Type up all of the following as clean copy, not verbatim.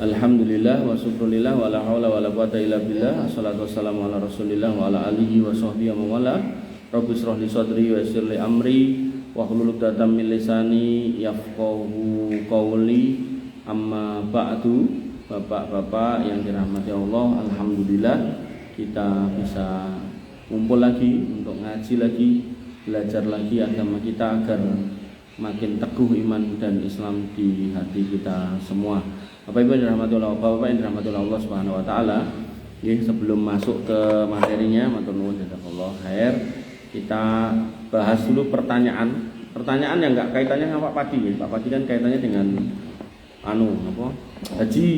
Alhamdulillah wa syukrulillah wa la haula wa la quwata illa billah. Assalatu wassalamu ala Rasulillah wa ala alihi wa sahbihi wa mawala. Rabbi shrah li sadri wa yassir li amri wa hlul 'uqdatam min lisani yafqahu qawli. Amma ba'du. Bapak-bapak yang dirahmati Allah, alhamdulillah kita bisa kumpul lagi untuk ngaji lagi, belajar lagi agama kita agar makin teguh iman dan Islam di hati kita semua. Bapak Ibu yang dirahmati Allah Subhanahu wa taala, sebelum masuk ke materinya, matur nuwun jazakallahu khair. Kita bahas dulu pertanyaan yang enggak kaitannya sama Pak Padi. Pak Padi kan kaitannya dengan haji.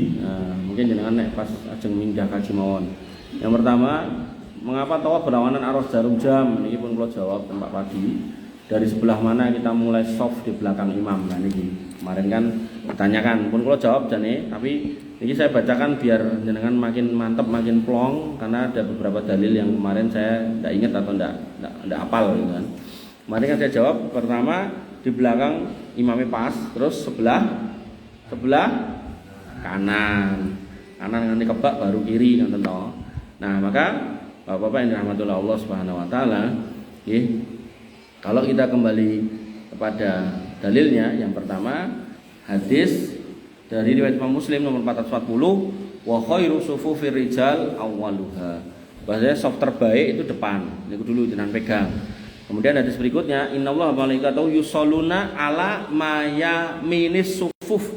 Mungkin jenengan nek pas ajeng mindah kaji mawon. Yang pertama, mengapa tawaf berlawanan arus jarum jam? Ini pun kula jawab Pak Padi. Dari sebelah mana kita mulai soft di belakang imam? Nah ini kemarin kan ditanyakan, pun kalau jawab jane, tapi ini saya bacakan biar jenengan makin mantap, makin plong, karena ada beberapa dalil yang kemarin saya tidak ingat atau tidak hafal gitu kan. Kemarin kan saya jawab pertama di belakang imamnya pas, terus sebelah kanan nanti kebak baru kiri kan tentu. Nah maka bapak-bapak yang dirahmati Allah Subhanahu Wa Taala, kalau kita kembali kepada dalilnya, yang pertama hadis dari riwayat Imam Muslim nomor 440, wa khairu sufufir rijal awwaluha. Bahasanya soft terbaik itu depan. Ini dulu jangan pegang. Kemudian hadis berikutnya, innallaha wa malaikatahu yusholluna ala mayaminis sufuf.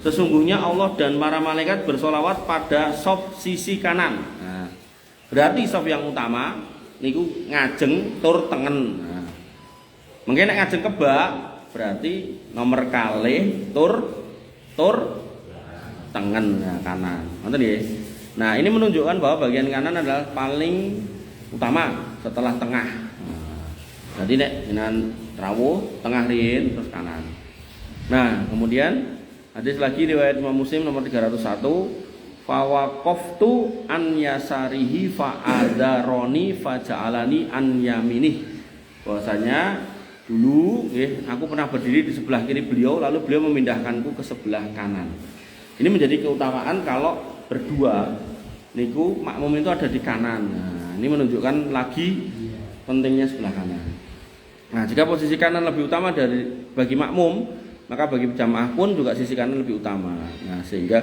Sesungguhnya Allah dan para malaikat bersolawat pada soft sisi kanan. Nah, berarti soft yang utama niku ngajeng tur tengen. Nah, mungkin nek ngajeng kebak berarti nomor kalih tur tengen, nah, kanan. Ngoten nggih. Nah, ini menunjukkan bahwa bagian kanan adalah paling utama setelah tengah. Jadi nek jenengan rawuh tengah riyin terus kanan. Nah, kemudian hadis lagi riwayat Imam Muslim nomor 301, fawaqaftu an yasarihi fa adaroni fa ja'alani an yaminih. Bahwasanya dulu aku pernah berdiri di sebelah kiri beliau, lalu beliau memindahkanku ke sebelah kanan. Ini menjadi keutamaan kalau berdua niku makmum itu ada di kanan. Nah, ini menunjukkan lagi pentingnya sebelah kanan. Nah, jika posisi kanan lebih utama bagi makmum, maka bagi jamaah pun juga sisi kanan lebih utama. Nah, sehingga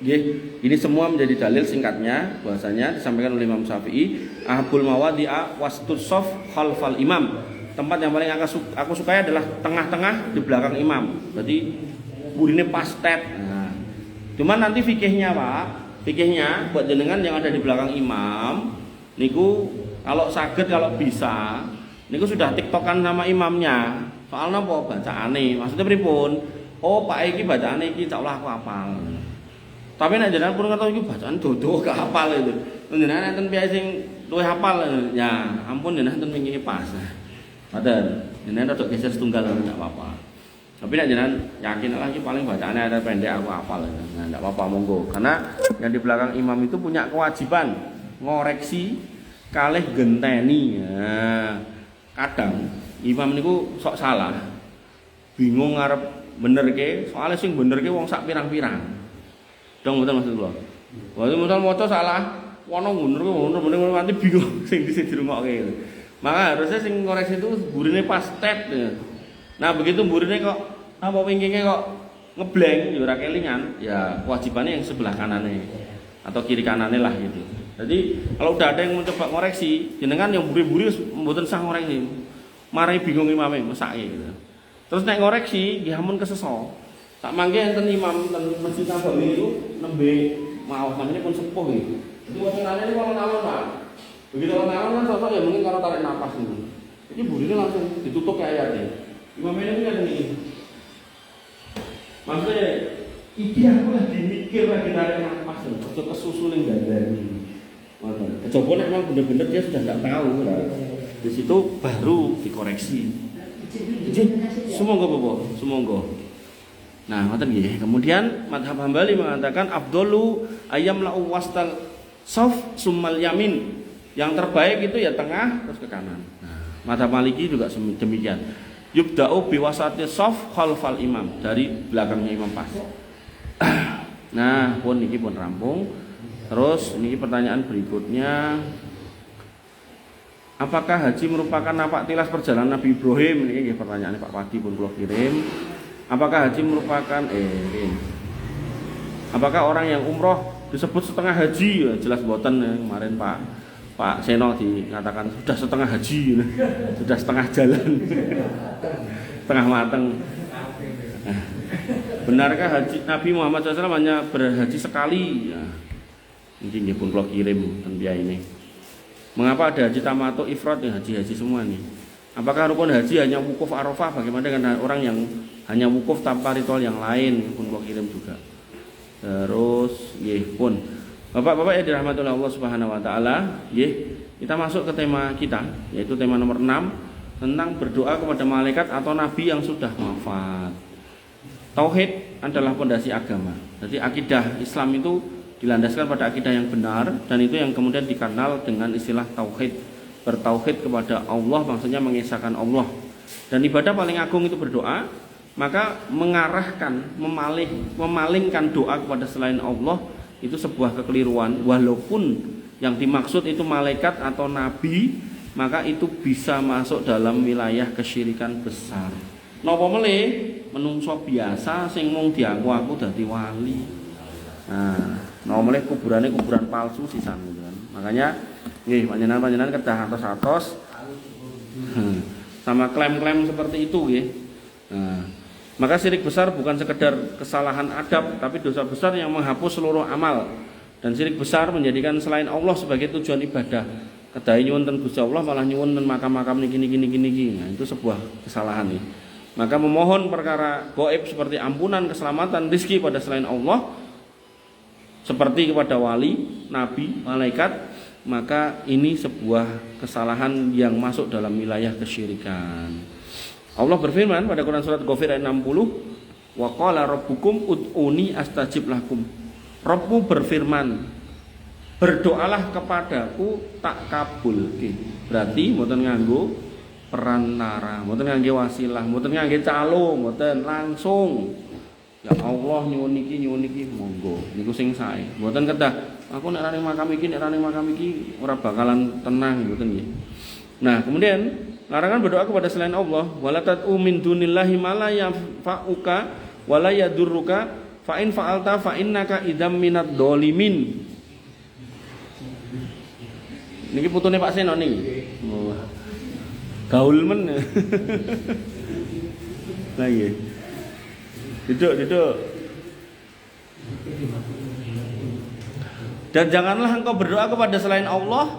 ini semua menjadi dalil singkatnya bahwasanya disampaikan oleh Imam Syafi'i, ahbul mawadi'a wastus shaf khalfal imam. Tempat yang paling aku sukai adalah tengah-tengah di belakang imam. Jadi burine pastet. Nah, cuman nanti fikihnya Pak, fikihnya buat jenengan yang ada di belakang imam, niku kalau saged kalau bisa, niku sudah tiktokan sama imamnya. Soalnya apa bacaane? Maksudnya pripun? Oh Pak iki bacaane iki insyaallah aku hafal. Tapi nek jenengan pun ngerti iki bacaan dodo gak hafal itu. Jenengan enten piye sing luwih hafal ya, ampun jenengan enten wingi pas. Padahal jenengan rada geser setunggal enggak apa-apa. Tapi nek jenengan yakin lagi paling bacaannya ada pendek aku hafal. Nah, enggak apa-apa monggo. Karena yang di belakang imam itu punya kewajiban ngoreksi kalih genteni. Nah, kadang imam niku sok salah. Bingung ngarep benerke, soalnya sing benerke wong sak pirang-pirang. Dong betul maksud kula. Waktu misal maca salah, wono bener nanti bingung sing dirungokke. Maka harusnya sing koreksi itu burine pas step ya. Nah begitu burine kok apa wingkingnya kok ngeblank ya ora kelingan, ya kewajibannya yang sebelah kanannya atau kiri kanannya lah gitu. Jadi kalau udah ada yang mencoba ngoreksi, jenengan yang buri-buri mboten sah ngoreksi. Mari bingung imame mesake gitu. Terus nek ngoreksi nggih ampun keseso. Sak mangke enten imam ten Masjid Nabawi itu nembe maos namanya pun sepuh iki. Jadi wacanane iki alon-alon Pak. Begitu orang kan sosok ya mungkin kalau tarik nafas ini. Ini burine langsung ditutup kayak ayatnya. Imam ini kan ini. Maksudnya iki aku lagi mikir lagi tarik nafas lho, kok kesusu ning dandani. Coba nek memang bener-bener dia sudah enggak tahu. Di situ baru dikoreksi. Semoga. Nah, ngoten nggih. Kemudian mazhab Hambali mengatakan afdalu ayyam la'u wastal saf summal yamin. Yang terbaik itu ya tengah terus ke kanan. Nah, mazhab Maliki juga demikian. Yubda'u biwasati shaf khalfal imam, dari belakangnya imam pas. Nah, pun niki pun rampung. Terus niki pertanyaan berikutnya, apakah haji merupakan napak tilas perjalanan Nabi Ibrahim? Ini pertanyaannya Pak Padi pun kula kirim. Apakah haji merupakan apakah orang yang umroh disebut setengah haji? Ya, jelas boten kemarin Pak Seno dikatakan sudah setengah haji, sudah setengah jalan, setengah mateng. Benarkah haji Nabi Muhammad SAW hanya berhaji sekali? Ya, ini pun kalau kirim tentunya ini. Mengapa ada haji tamattu ifrad yang haji semua nih? Apakah rukun haji hanya wukuf Arafah? Bagaimana dengan orang yang hanya wukuf tanpa ritual yang lain? Pun kalau kirim juga. Terus, pun. Bapak-bapak yang dirahmati oleh Allah Subhanahu wa taala, kita masuk ke tema kita, yaitu tema nomor 6 tentang berdoa kepada malaikat atau nabi yang sudah wafat. Tauhid adalah pondasi agama. Jadi akidah Islam itu dilandaskan pada akidah yang benar, dan itu yang kemudian dikenal dengan istilah tauhid. Bertauhid kepada Allah maksudnya mengesahkan Allah. Dan ibadah paling agung itu berdoa, maka mengarahkan, memalingkan doa kepada selain Allah itu sebuah kekeliruan. Walaupun yang dimaksud itu malaikat atau nabi, maka itu bisa masuk dalam wilayah kesyirikan besar. Napa melih menungso biasa sing mung diaku-aku dadi wali. Nah, napa melih kuburan palsu sisan gitu kan. Makanya nggih panjenengan kedah atos-atos sama klaim-klaim seperti itu nggih. Nah, maka syirik besar bukan sekedar kesalahan adab, tapi dosa besar yang menghapus seluruh amal. Dan syirik besar menjadikan selain Allah sebagai tujuan ibadah. Kedahi nyuwun ten Gusti Allah malah nyuwun ten makam-makam niki. Nah, itu sebuah kesalahan nih. Maka memohon perkara gaib seperti ampunan, keselamatan, rizki pada selain Allah, seperti kepada wali, nabi, malaikat, maka ini sebuah kesalahan yang masuk dalam wilayah kesyirikan. Allah berfirman pada Quran surat Ghafir ayat 60, wa qala rabbukum ud'uni astajib lakum. Rabbmu berfirman, berdoalah kepadaku tak kabulke. Berarti mboten nganggo perantara, mboten ngangge wasilah, mboten ngangge calo, mboten langsung. Ya Allah nyuwun niki monggo niku sing sae. Mboten kedah aku nek rane makam iki ora bakalan tenang mboten nggih. Nah, kemudian larangan berdoa kepada selain Allah, wala tad'u min dunillahi ma la yanfa'uka wa la yadurruka fa in fa'alta fa innaka idzam minad dzalimin. Niki putune Pak Seno niki. Oh. Gaul men. Lah nggih. Duduk. Dan janganlah engkau berdoa kepada selain Allah,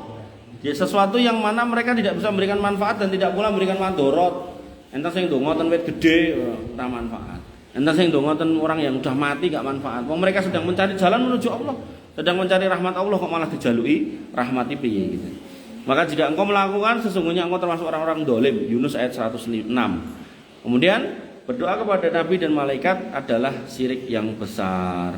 ya sesuatu yang mana mereka tidak bisa memberikan manfaat dan tidak pula memberikan madorot. Entah sing ndonga ten wit gedhe ora manfaat. Entah sing ndonga ten orang yang sudah mati gak manfaat. Wong mereka sedang mencari jalan menuju Allah, sedang mencari rahmat Allah kok malah dijaluki rahmati piye gitu. Maka jika engkau melakukan sesungguhnya engkau termasuk orang-orang dolim. Yunus ayat 106. Kemudian berdoa kepada nabi dan malaikat adalah syirik yang besar.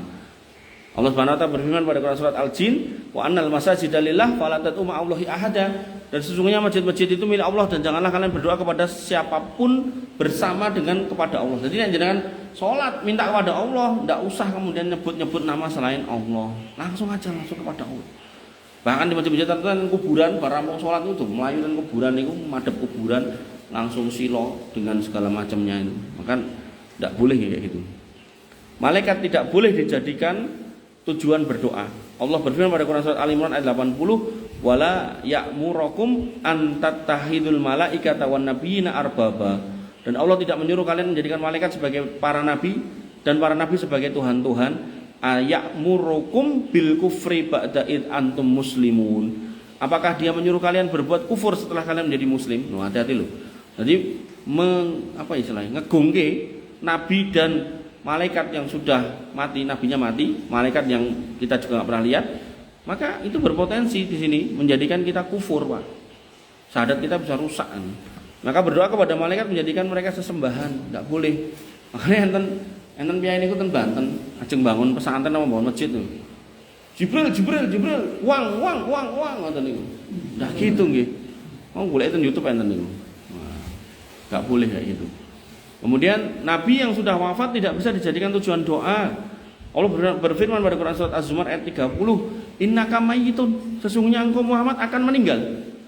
Allah Subhanahu wa taala berfirman pada Quran surat Al-Jin, wa annal masajida lillah fala tad'u ma'allahi ahada. Dan sesungguhnya masjid-masjid itu milik Allah dan janganlah kalian berdoa kepada siapapun bersama dengan kepada Allah. Jadi jangan salat minta kepada Allah, enggak usah kemudian nyebut-nyebut nama selain Allah. Langsung kepada Allah. Bahkan di masjid-masjid tertentu kuburan barang mau salat itu melayu dan kuburan itu madhep kuburan langsung silo dengan segala macamnya itu. Maka enggak boleh kayak gitu. Malaikat tidak boleh dijadikan tujuan berdoa. Allah berfirman pada Quran surat Al-Imran ayat 80, wala ya'murukum an tattahidul malaikata wan nabiyina arbaba. Dan Allah tidak menyuruh kalian menjadikan malaikat sebagai para nabi dan para nabi sebagai tuhan-tuhan. Aya'murukum bil kufri ba'da id antum muslimun. Apakah dia menyuruh kalian berbuat kufur setelah kalian menjadi muslim? Nah, hati-hati loh. Jadi ngegungke nabi dan malaikat yang sudah mati, nabinya mati, malaikat yang kita juga nggak pernah lihat, maka itu berpotensi di sini menjadikan kita kufur, Pak. Syahadat kita bisa rusak. Maka berdoa kepada malaikat menjadikan mereka sesembahan, nggak boleh. Makanya enten piyai niku ten Banten, ajeng bangun pesantren apa bangun masjid tuh. Jibril, uang ngoten niku. Ndak gitu nggih. Mau golek ten YouTube enten niku. Enggak boleh kayak gitu. Kemudian nabi yang sudah wafat tidak bisa dijadikan tujuan doa. Allah berfirman pada Quran surat Az-Zumar ayat 30, innaka mayyitun, sesungguhnya engkau Muhammad akan meninggal.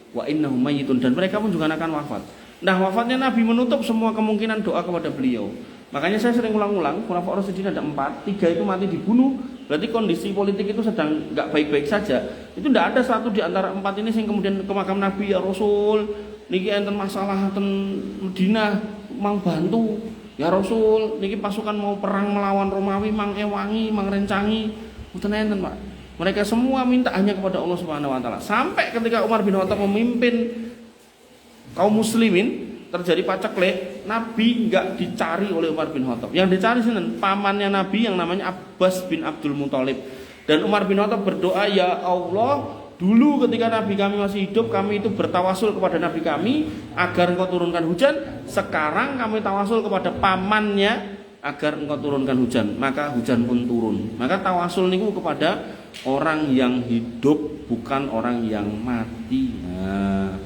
Wa innahum mayyitun, dan mereka pun juga akan wafat. Nah, wafatnya nabi menutup semua kemungkinan doa kepada beliau. Makanya saya sering ulang-ulang, Khulafaur Rasyidin ada 4, 3 itu mati dibunuh. Berarti kondisi politik itu sedang enggak baik-baik saja. Itu tidak ada satu di antara 4 ini yang kemudian ke makam Nabi, ya Rasul, niki enten masalah enten Madinah, mang bantu. Ya Rasul, niki pasukan mau perang melawan Romawi, mang ewangi, mang rencangi. Mboten enten, Pak. Mereka semua minta hanya kepada Allah Subhanahu wa taala. Sampai ketika Umar bin Khattab memimpin kaum muslimin terjadi paceklik, Nabi enggak dicari oleh Umar bin Khattab. Yang dicari sinten? Pamannya Nabi yang namanya Abbas bin Abdul Muthalib. Dan Umar bin Khattab berdoa, ya Allah, dulu ketika Nabi kami masih hidup, kami itu bertawasul kepada Nabi kami agar engkau turunkan hujan. Sekarang kami tawasul kepada pamannya agar engkau turunkan hujan. Maka hujan pun turun. Maka tawasul niku kepada orang yang hidup, bukan orang yang mati. Nah,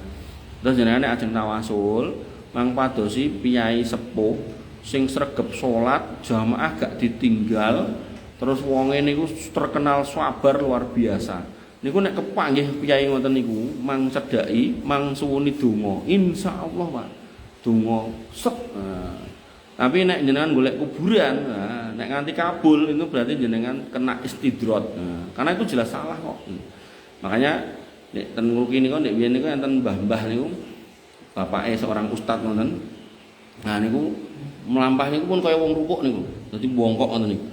terus jenenge ajeng tawasul mang padosi piyai sepuh sing sregep salat jamaah gak ditinggal, terus wonge niku terkenal sabar luar biasa. Niku nek kepanggih piyai ngoten niku mang cedhaki, mang suwuni donga, insyaallah Pak. Donga set. Nah, tapi nek jenengan golek kuburan, nah, nek nganti kabul itu berarti jenengan kena istidrot. Nah, karena itu jelas salah kok. Makanya nek ten ngruki niku nek biyen niku enten mbah-mbah niku bapake seorang ustaz ngoten. Nah niku melampah niku pun kaya wong rukuk niku. Dadi bongkok ngoten niku.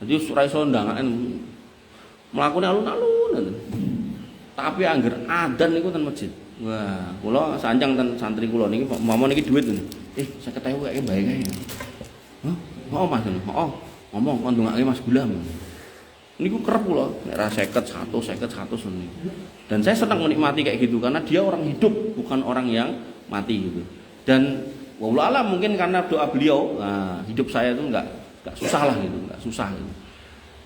Dadi ora iso ndangaken. Mlakune alun-alun ngoten. Tapi angger adzan niku ten masjid. Wah, kula sanjang ten santri kula niki momon niki dhuwit ngoten. 50.000 kayake bae kae. Hah? Oh Mas. Oh, ngomong kon ndongake Mas Gulam. Niku kerep kula nek ra 50, 100 ngoten. Dan saya senang menikmati kayak gitu karena dia orang hidup, bukan orang yang mati gitu. Dan wallahu alam mungkin karena doa beliau, nah, hidup saya itu enggak susah lah gitu, enggak susah gitu.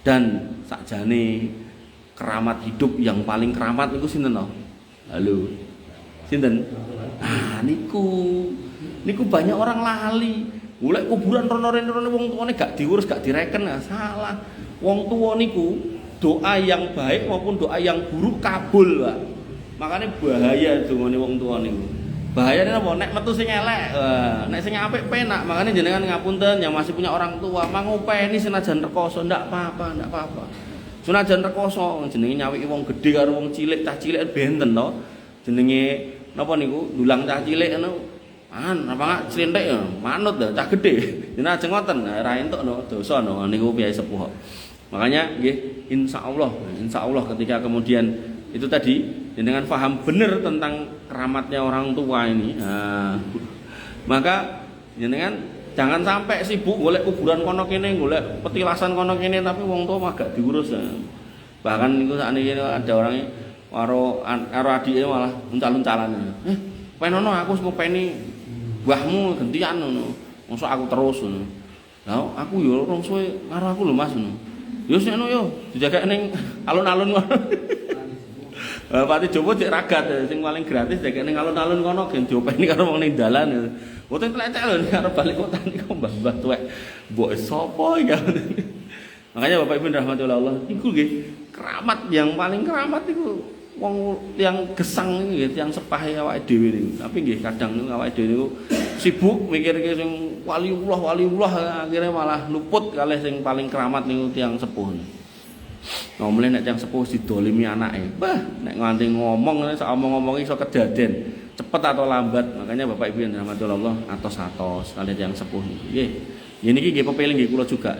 Dan sakjane keramat hidup yang paling keramat niku sinten to? Halo. Sinten? Ah niku banyak orang lali. Golek kuburan rono-rene wong tuane gak diurus, gak direken, nah, salah. Wong tuwa niku doa yang baik maupun doa yang buruk kabul, Pak. Makanya bahaya dongane wong tua niku. Bahayane napa? Nek metu sing elek, nek sing apik penak. Makanya jenengan ngapunten yang masih punya orang tua, mangopeni senajan rekoso ndak apa-apa. Senajan rekoso jenenge nyawiki wong gedhe karo wong cilik, cah cilik benten to. Jenenge napa niku? Dulang cah cilik ngono. Apa clinthik ya, manut dah cah gedhe. Jenengan ajeng ngoten, ra entuk no dosa no niku piyai sepuh. Makanya nggih insyaallah ketika kemudian itu tadi dengan paham benar tentang keramatnya orang tua ini. Nah, maka jenengan jangan sampai sibuk golek kuburan kono kene, golek petilasan kono kene tapi wong tua mah gak diurus. Bahkan niku sakniki ada orang karo adike malah uncal-uncalan. Penono aku wis ngopeni mbahmu gentian ngono. Mosok aku terus ngono. Lah aku yo rong suwe karo aku lho Mas ngono. Yo seno yo dijaga ning alun-alun ngono. Pati Jowo cek ragat sing paling gratis jaga ning alun-alun kono gen diopeni karo wong ning dalan. Mboten tlecek lho karo balik kota niku mbah-mbah tuwek. Mbok sapa iki? Makanya Bapak Ibu rahmatullah Allah, niku nggih keramat yang paling keramat niku wong yang gesang nggih tiyang sepahe awake dhewe niku. Tapi nggih kadang niku awake dhewe niku sibuk mikirke sing waliullah akhirnya malah luput kalih sing paling keramat niku tiyang sepuh. Ngomong nek tiyang sepuh didolimi anake. Bah, nek nganti ngomong sak omong-omongi iso kedaden, cepet atau lambat. Makanya Bapak Ibu rahmatullah Allah atos-atos kalih tiyang sepuh niku. Nggih. Niki nggih pepeling nggih kula juga.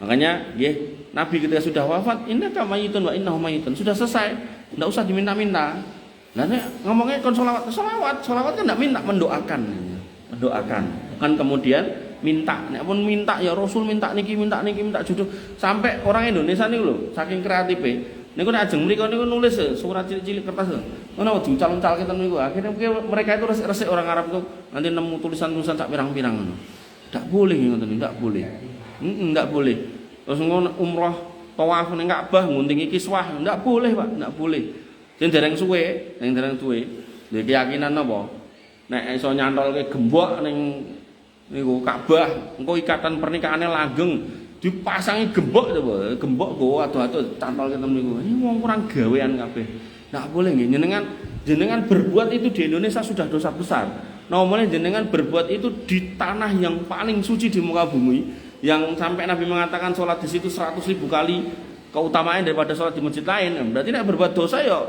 Makanya nggih Nabi ketika sudah wafat, innaka mayyitun wa innahum mayyitun. Sudah selesai, enggak usah diminta-minta. Lah nek ngomongnya kon selawat kan enggak minta, mendoakan. Bukan kemudian minta. Nek pun minta ya Rasul minta niki minta jodoh. Sampai orang Indonesia niku lho, saking kreatife. Niku nek ajeng mriko niku nulis surat cilik-cilik kertas. Ngono diucal-ucal kita niku. Akhirnya mereka itu resik orang Arab itu nanti nemu tulisan-tulisan sak pirang-pirang ngono. Ndak boleh ngoten, ndak boleh. Ndak boleh. Terus ngono umrah tawaf ning Ka'bah nguntingi kiswah, ndak boleh, Pak, ndak boleh. Sing dereng suwe, Lha keyakinan apa? nek iso nyantolke gembok ning niku Ka'bah, engko ikatan pernikahannya langgeng dipasangi gembok coba, gembok go ado-ado cantolke temen niku. Ini wong kurang gawean kabeh. Ndak boleh nggih jenengan berbuat itu di Indonesia sudah dosa besar. Nomornya jenengan berbuat itu di tanah yang paling suci di muka bumi, yang sampai Nabi mengatakan sholat di situ 100.000 kali keutamaan daripada sholat di masjid lain. Berarti nek berbuat dosa ya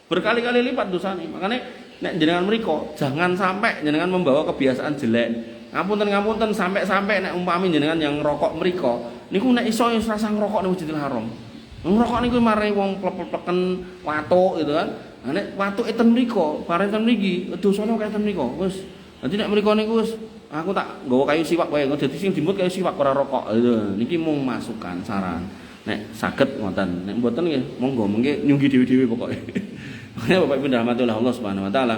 berkali-kali lipat dosanya. Makanya nek jenengan mriko jangan sampai jenengan membawa kebiasaan jelek. Ngapunten sampai nek umpami jenengan yang ngerokok mriko niku nek iso ya rasa ngerokok ning Masjidil Haram. Ngerokok niku mari wong plek-pleken watuk gitu kan. Nah, nek watuk eten mriko, parenten mriki, dosane kaya eten mriko. Wis. Dadi nek mriko niku wis aku tak nggawa kayu siwak wae, dadi sing dimut kayu siwak ora rokok. Niki mung masukan saran. Nek saged ngoten, nek mboten nggih monggo mengke nyunggi dhewe-dhewe pokoke. Makanya Bapak Ibu rahmatullah Allah Subhanahu wa taala.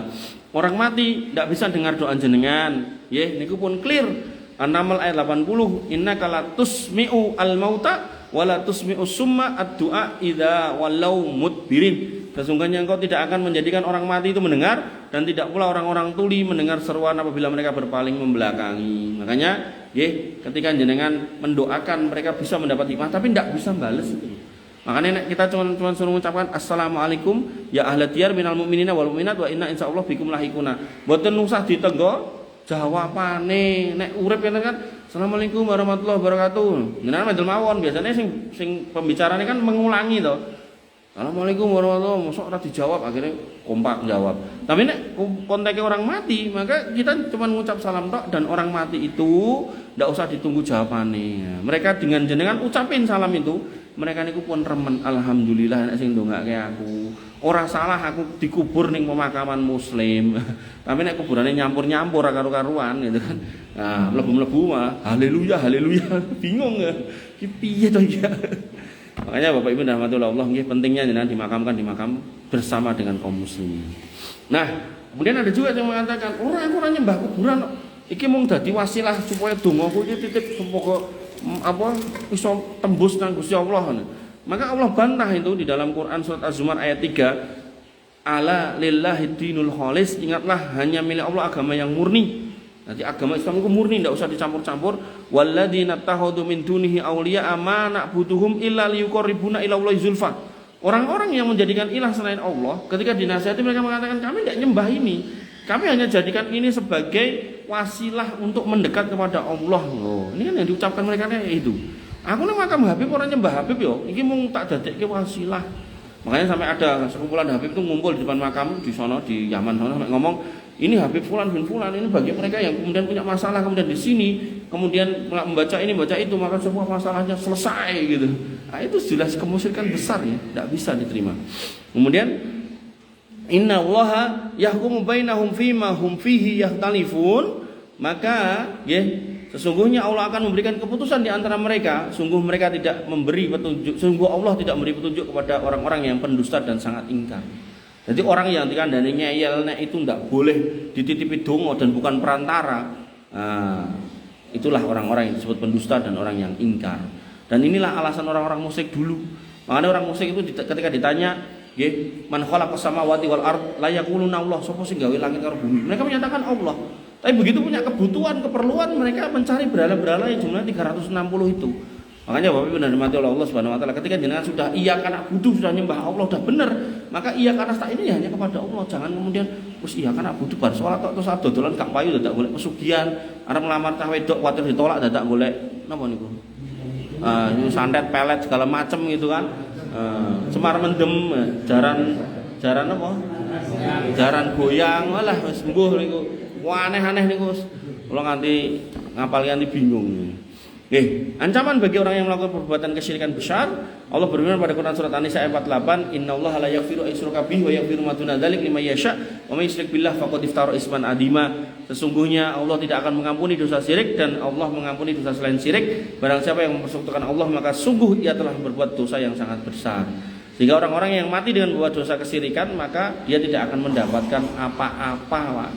Orang mati tidak bisa dengar doa jenengan. Nggih, niku pun clear. An-Naml ayat 80, innaka la tusmi'u al-mauta wa la tusmi'u summa ad-du'a idza walau mudbirin. Sesungguhnya engkau tidak akan menjadikan orang mati itu mendengar, dan tidak pula orang-orang tuli mendengar seruan apabila mereka berpaling membelakangi. Makanya, ketika jenengan mendoakan mereka bisa mendapat hikmah, tapi tidak bisa balas itu. Makanya kita cuma suruh mengucapkan assalamualaikum ya ahla diyar minal mu'minina wal mu'minat wa inna insyaallah bikum lahikuna. Mboten usah ditenggo jawabane nek urip kan assalamualaikum warahmatullahi wabarakatuh. Jenengan medel mawon biasanya sing pembicarane kan mengulangi to. Assalamualaikum warahmatullahi wabarakatuh. Mosok ora dijawab akhirnya kompak jawab. Tapi nek konteknya orang mati, maka kita cuma ngucap salam tok, dan orang mati itu ndak usah ditunggu jawabannya. Mereka dengan jenengan ucapin salam itu, mereka niku pun remen alhamdulillah nek sing ndongake aku. Ora salah aku dikubur ning pemakaman muslim. Tapi nek kuburane nyampur-nyampur karo-karuan gitu kan. Nah, mlebu-mlebu mah haleluya haleluya. Bingung ya. Ki piye to ya? Makanya Bapak Ibu rahmatullah Allah nggih pentingnya jenengan dimakamkan di makam bersama dengan kaum muslimin. Nah, kemudian ada juga yang mengatakan, aku ora nyembah kuburan. Iki mung dadi wasilah supaya dongaku iki titip semoga iso tembus nang Gusti Allah. Maka Allah bantah itu di dalam Quran surat Az-Zumar ayat 3. Ala lillahi dinul khalis, ingatlah hanya milik Allah agama yang murni. Nanti agama Islam itu murni, tidak usah dicampur-campur. Walladzina takhadhu min dunihi awliya ma na'buduhum illa liyuqarribuna ila Allahi zulfa. Orang-orang yang menjadikan ilah selain Allah, ketika dinasihati mereka mengatakan kami tidak nyembah ini. Kami hanya jadikan ini sebagai wasilah untuk mendekat kepada Allah. Oh, ini kan yang diucapkan mereka itu. Aku nek makam Habib orang nyembah Habib yo, iki mung tak dadekke wasilah. Makanya sampai ada sekumpulan Habib itu ngumpul di depan makam di sono di Yaman sono sampai ngomong, ini Habib fulan bin fulan, ini bagi mereka yang kemudian punya masalah kemudian di sini, kemudian membaca ini baca itu, maka semua masalahnya selesai gitu. Nah, itu jelas kemusyrikan besar ya, tidak bisa diterima. Kemudian inna Allaha yahkumu bainahum fima hum fihi yahtalifun, maka sesungguhnya Allah akan memberikan keputusan di antara mereka. Sungguh mereka tidak memberi petunjuk. Sungguh Allah tidak memberi petunjuk kepada orang-orang yang pendusta dan sangat ingkar. Jadi orang yang dikandani ngeyel itu tidak boleh dititipi dongo dan bukan perantara. Nah, itulah orang-orang yang disebut pendusta dan orang yang ingkar. Dan inilah alasan orang-orang musyrik dulu. Makanya orang musyrik itu ketika ditanya, man khalaqas samawati wal ard la yaquluna Allah, sapa sing gawe langit karo bumi. Mereka menyatakan Allah. Tapi begitu punya kebutuhan, keperluan, mereka mencari berhala-berhala yang jumlahnya 360 itu. Makanya Bapak Ibu dan dimati oleh Allah Subhanahu wa taala, ketika jenengan sudah iya kana butuh, sudah nyembah Allah sudah benar, maka iya kana tak ini hanya kepada Allah. Jangan kemudian wis iya kana butuh bar salat terus dodolan gak payu dadak golek pesugihan, arep nglamar cah wedok kuwatir ditolak dadak golek napa niku? Santet pelet segala macam gitu kan. Semar mendem, jaran apa? Jaran goyang, walah wis mbuh niku. Wah aneh-aneh niku. Kula nganti ngapal nganti bingung. Ancaman bagi orang yang melakukan perbuatan kesyirikan besar. Allah berfirman pada Quran surat An-Nisa ayat 48, "Innallaha la yaghfiru ayyushraka bihi wa yaghfiru ma duna dzalik liman yasha, wa may yusyrik billah faqad iftara isman adima." Sesungguhnya Allah tidak akan mengampuni dosa syirik, dan Allah mengampuni dosa selain syirik. Barang siapa yang mempersekutukan Allah, maka sungguh ia telah berbuat dosa yang sangat besar. Sehingga orang-orang yang mati dengan membuat dosa kesyirikan, maka dia tidak akan mendapatkan apa-apa.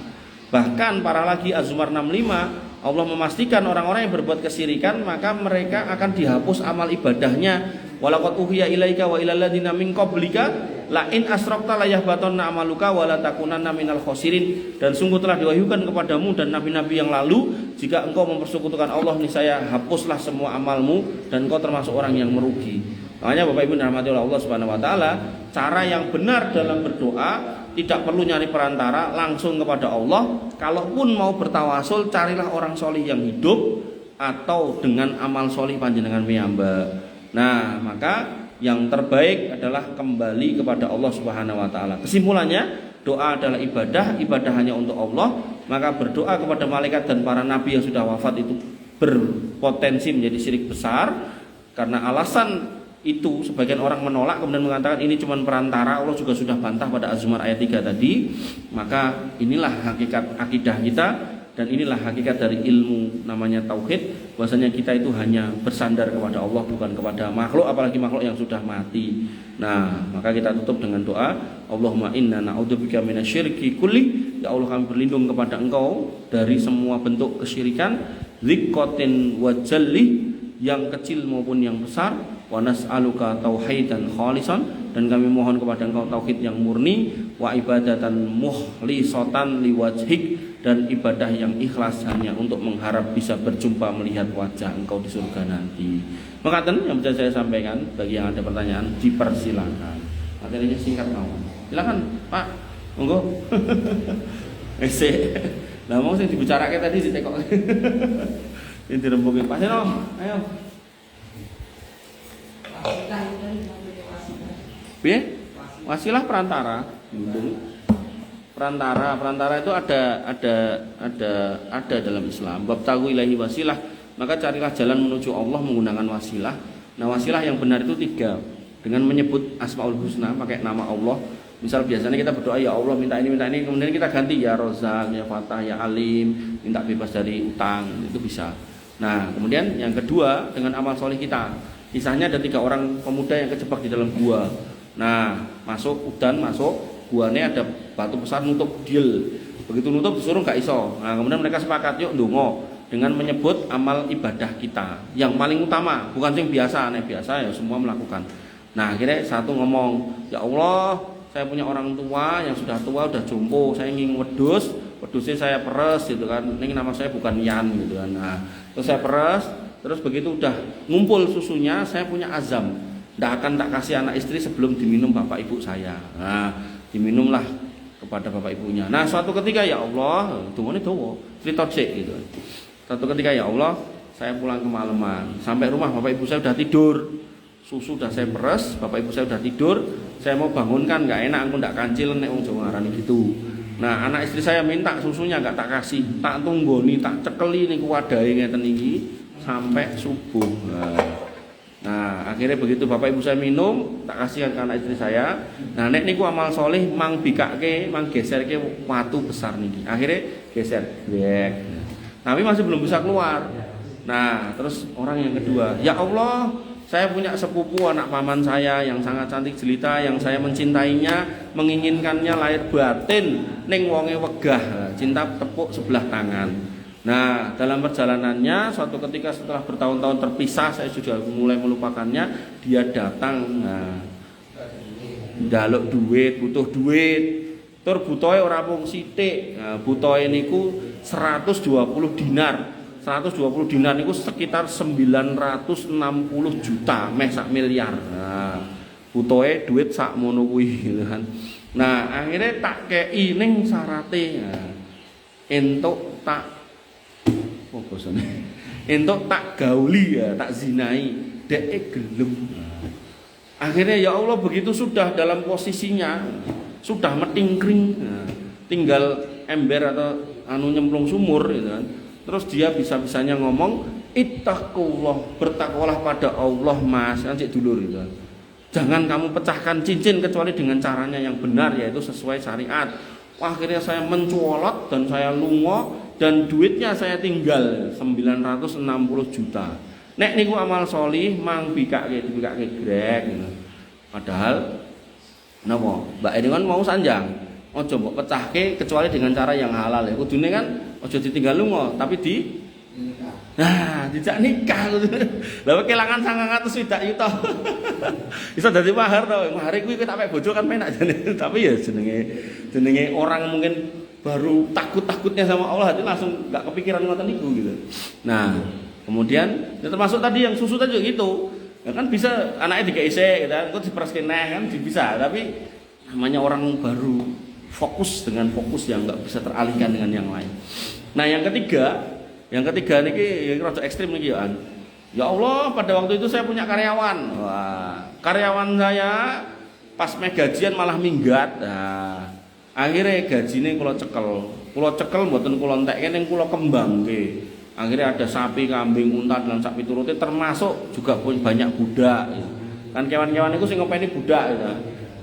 Bahkan para lagi Az-Zumar 65, Allah memastikan orang-orang yang berbuat kesyirikan maka mereka akan dihapus amal ibadahnya, Walaqad uhiya ilaika wa ilal ladzina min qablika la in asrakta la yahbatanna amaluka wa la takunanna minal khosirin. Dan sungguh telah diwahyukan kepadamu dan nabi-nabi yang lalu, jika engkau mempersekutukan Allah niscaya hapuslah semua amalmu dan engkau termasuk orang yang merugi. Makanya Bapak Ibu dirahmati oleh Allah Subhanahu wa taala, cara yang benar dalam berdoa tidak perlu nyari perantara, langsung kepada Allah. Kalaupun mau bertawasul, carilah orang solih yang hidup atau dengan amal solih panjenengan piyambak. Nah, maka yang terbaik adalah kembali kepada Allah Subhanahu wa taala. Kesimpulannya, doa adalah ibadah, ibadah hanya untuk Allah. Maka berdoa kepada malaikat dan para nabi yang sudah wafat itu berpotensi menjadi syirik besar. Karena alasan itu sebagian orang menolak kemudian mengatakan ini cuma perantara. Allah juga sudah bantah pada Az-Zumar ayat 3 tadi. Maka inilah hakikat akidah kita dan inilah hakikat dari ilmu namanya tauhid, bahwasanya kita itu hanya bersandar kepada Allah, bukan kepada makhluk, apalagi makhluk yang sudah mati. Nah, maka kita tutup dengan doa, Allahumma inna na'udzubika minasyirki kulli. Ya Allah, kami berlindung kepada Engkau dari semua bentuk kesyirikan, dzikkatin wa jalli, yang kecil maupun yang besar, wa nas'aluka tauhidan khalisan, dan kami mohon kepada Engkau tauhid yang murni, wa ibadatan mukhlisatan liwajhik, dan ibadah yang ikhlas hanya untuk mengharap bisa berjumpa melihat wajah Engkau di surga nanti. Makaten yang bisa saya sampaikan. Bagi yang ada pertanyaan dipersilakan. Materinya singkat mau. Silakan Pak, monggo. Ese. Lah mau sing dibicarakan tadi ditekok. Ini dirembukin Pak Seno, ayo. Piye? Wasilah perantara. Perantara itu ada dalam Islam. Bab tahu ilahi wasilah, maka carilah jalan menuju Allah menggunakan wasilah. Nah, wasilah yang benar itu 3. Dengan menyebut Asmaul Husna, pakai nama Allah. Misal biasanya kita berdoa, ya Allah minta ini, kemudian kita ganti ya Rozak, ya Fatah, ya Alim, minta bebas dari utang, itu bisa. Nah, kemudian yang kedua dengan amal soleh kita. Kisahnya ada 3 orang pemuda yang kejebak di dalam gua. Nah, masuk guanya ada batu besar nutup deal. Begitu nutup disuruh nggak iso. Nah, kemudian mereka sepakat yuk ndonga dengan menyebut amal ibadah kita yang paling utama, bukan yang biasa. Nah, biasa ya semua melakukan. Nah, akhirnya satu ngomong, ya Allah, saya punya orang tua yang sudah tua, udah jompo, saya ingin wedusnya saya peres gitu kan. Ini nama saya bukan Yan gitu kan. Nah, terus saya peres, terus begitu udah ngumpul susunya, saya punya azam, tidak akan tak kasih anak istri sebelum diminum bapak ibu saya. Nah, diminumlah kepada bapak ibunya. Nah, suatu ketika ya Allah, tunggunya dowo, cerita cek gitu. Suatu ketika ya Allah, saya pulang kemalaman, sampai rumah bapak ibu saya udah tidur, susu udah saya peres, bapak ibu saya udah tidur, saya mau bangunkan nggak enak, aku nggak kancil nek wong Jawa ngarani gitu. Nah, anak istri saya minta susunya nggak tak kasih, tak tunggoni, tak cekeli niku wadahe ngeten iki sampai subuh. Nah, akhirnya begitu bapak ibu saya minum, tak kasih ke anak istri saya. Nah, nek niku amal soleh mang bikake, mang geserke watu besar niki. Akhirnya geser, brek. Tapi masih belum bisa keluar. Nah, terus orang yang kedua, ya Allah, saya punya sepupu anak paman saya yang sangat cantik jelita, yang saya mencintainya, menginginkannya lahir batin, ning wonge wegah, cinta tepuk sebelah tangan. Nah, dalam perjalanannya suatu ketika setelah bertahun-tahun terpisah, saya sudah mulai melupakannya, dia datang. Nah, njaluk duit, butuh duit. Tur butohe ora mung sithik. Nah, butohe niku 120 dinar. 120 dinar niku sekitar 960 juta, meh sak miliar. Nah, butohe duit sak mono kuwi gitu kan. Nah, akhirnya tak kei ning syarate. Nah, entuk tak entuk tak gauli ya, tak zinai, dek gelem. Akhirnya ya Allah begitu sudah dalam posisinya, sudah metingkring, tinggal ember atau anu nyemplung sumur gitu kan. Terus dia bisa-bisanya ngomong, ittaqullah, bertakwalah pada Allah Mas, kan cek dulur gitu kan. Jangan kamu pecahkan cincin kecuali dengan caranya yang benar, yaitu sesuai syariat. Akhirnya saya mencolot dan saya lungo, dan duitnya saya tinggal 960 juta. Nek niku amal solih mang bikake grek gitu. Padahal napa? Mbak ini kan mau sanjang. Ojo mbok pecahke kecuali dengan cara yang halal ya. Kudune kan ojo ditinggal lunga, tapi Nah, dijak nikah. Lah kelangan 900 swidak yuta. Iso dadi mahar to. Mahar kuwi tak mek bojo kan penak jane. Tapi ya jenenge orang mungkin baru takut-takutnya sama Allah itu langsung enggak kepikiran ngoten niku gitu. Nah, kemudian ya termasuk tadi yang susu tadi juga gitu. Ya kan bisa anaknya dikasih gitu kan, kok dipereske neh kan bisa, tapi namanya orang baru fokus dengan fokus yang enggak bisa teralihkan dengan yang lain. Nah, yang ketiga niki ya rada ekstrim niki ya. Ya Allah, pada waktu itu saya punya karyawan. Wah, karyawan saya pas me gajian malah minggat. Nah, akhirnya gajine kula cekel mboten kula entekke ning kula kembangke. Akhirnya ada sapi, kambing, unta dan sapi turute termasuk juga banyak budak. Kan kewan-kewan itu sing ngopeni budak gitu.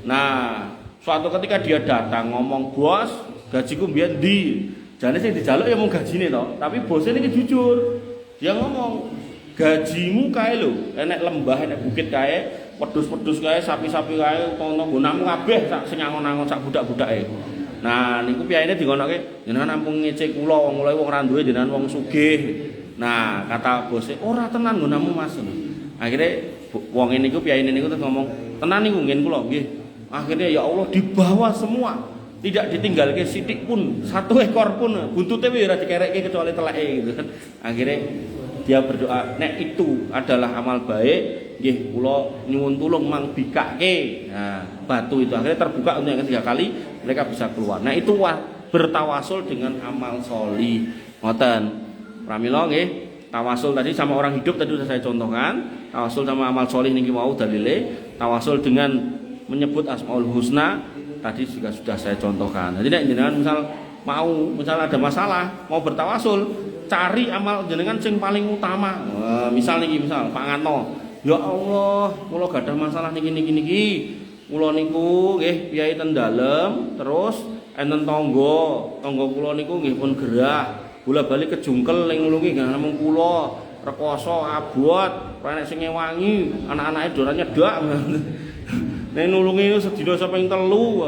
Nah, suatu ketika dia datang ngomong, "Bos, gajiku mbiyen ndi?" Jane sing dijaluk ya mau gajine to, tapi bosnya ini jujur. Dia ngomong, "Gajimu kae lho, enek lembah, enek bukit kae, wedhus-wedhus kae, sapi-sapi kae, tono nggonamu kabeh sak sing angon-angon sak budak-budake." Nah, niku piyaine dingonoke, jenengan ampun ngece kula, wong ora duwe jenengan wong sugih. Nah, kata bosnya, "Ora tenan nggonamu Mas." Akhirnya wong niku piyaine niku terus ngomong, "Tenan niku ngen kula nggih." Akhirnya ya Allah dibawa semua. Tidak ditinggalke sithik pun, satu ekor pun buntute wis ora dikerekke kecuali teleke gitu kan. Akhirnya dia berdoa, "Nek itu adalah amal baik, nggih kula nyuwun tulung mang bikake." Nah, batu itu akhirnya terbuka untuk yang ketiga kali, mereka bisa keluar. Nah, itu bertawasul dengan amal sholih. Ngoten. Pramila nggih, tawasul tadi sama orang hidup tadi sudah saya contohkan, tawasul sama amal sholih niki mau dalile, tawasul dengan menyebut Asmaul Husna tadi juga sudah saya contohkan. Jadi nek jenengan misal ada masalah, mau bertawasul, cari amal jenengan sing paling utama. Misal Pak Ngano, ya Allah, kula gadah masalah niki. Kula niku nggih piyai ten dalem, terus enten tangga kula niku nggih pun gerah, bola-bali kejungkel ning nulungi nggih namung kula, rekoso abot, ora enek sing ngewangi, anak-anake do ora nyedak. Nek nulungi sedina sampe 3,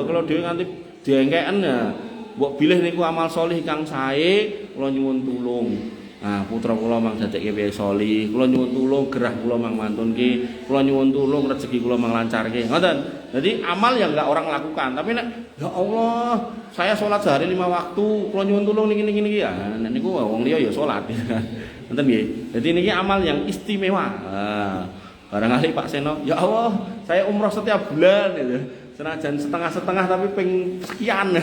kalau dhewe nganti diengkeken ya mbok bilih niku amal sholih kang sae, kula nyuwun tulung. Nah, putra kula mang dadekke piye sholih, kula nyuwun tulung gerah kula mang mantunke, kula nyuwun tulung rezeki kula mang lancarke. Ngoten. Jadi amal yang enggak orang lakukan, tapi nek ya Allah, saya salat sehari 5 waktu, kula nyuwun tulung niki ya. Nek niku wong liya ya salat. Ngoten nggih. Jadi niki amal yang istimewa. Barangkali Pak Seno, ya Allah, saya umroh setiap bulan gitu. Senajan setengah-setengah tapi ping sekian.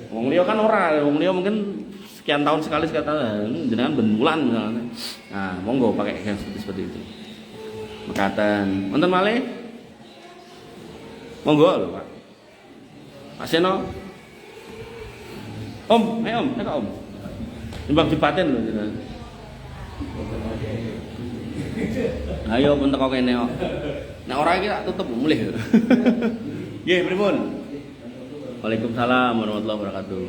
Wong liya kan ora, wong liya mungkin sekian tahun sekali jenengan ben bulan misalnya. Nah, monggo pakai yang seperti itu. Mekaten. Wonten malih? Monggo lho, Pak. Pak Seno. Om, ayo Om, nek Om. Nimbang dipaten lho jenengan. Ayo pun teko kene kok. Nek ora iki tak tutup mulih. Nggih, pripun? Waalaikumsalam warahmatullahi wabarakatuh.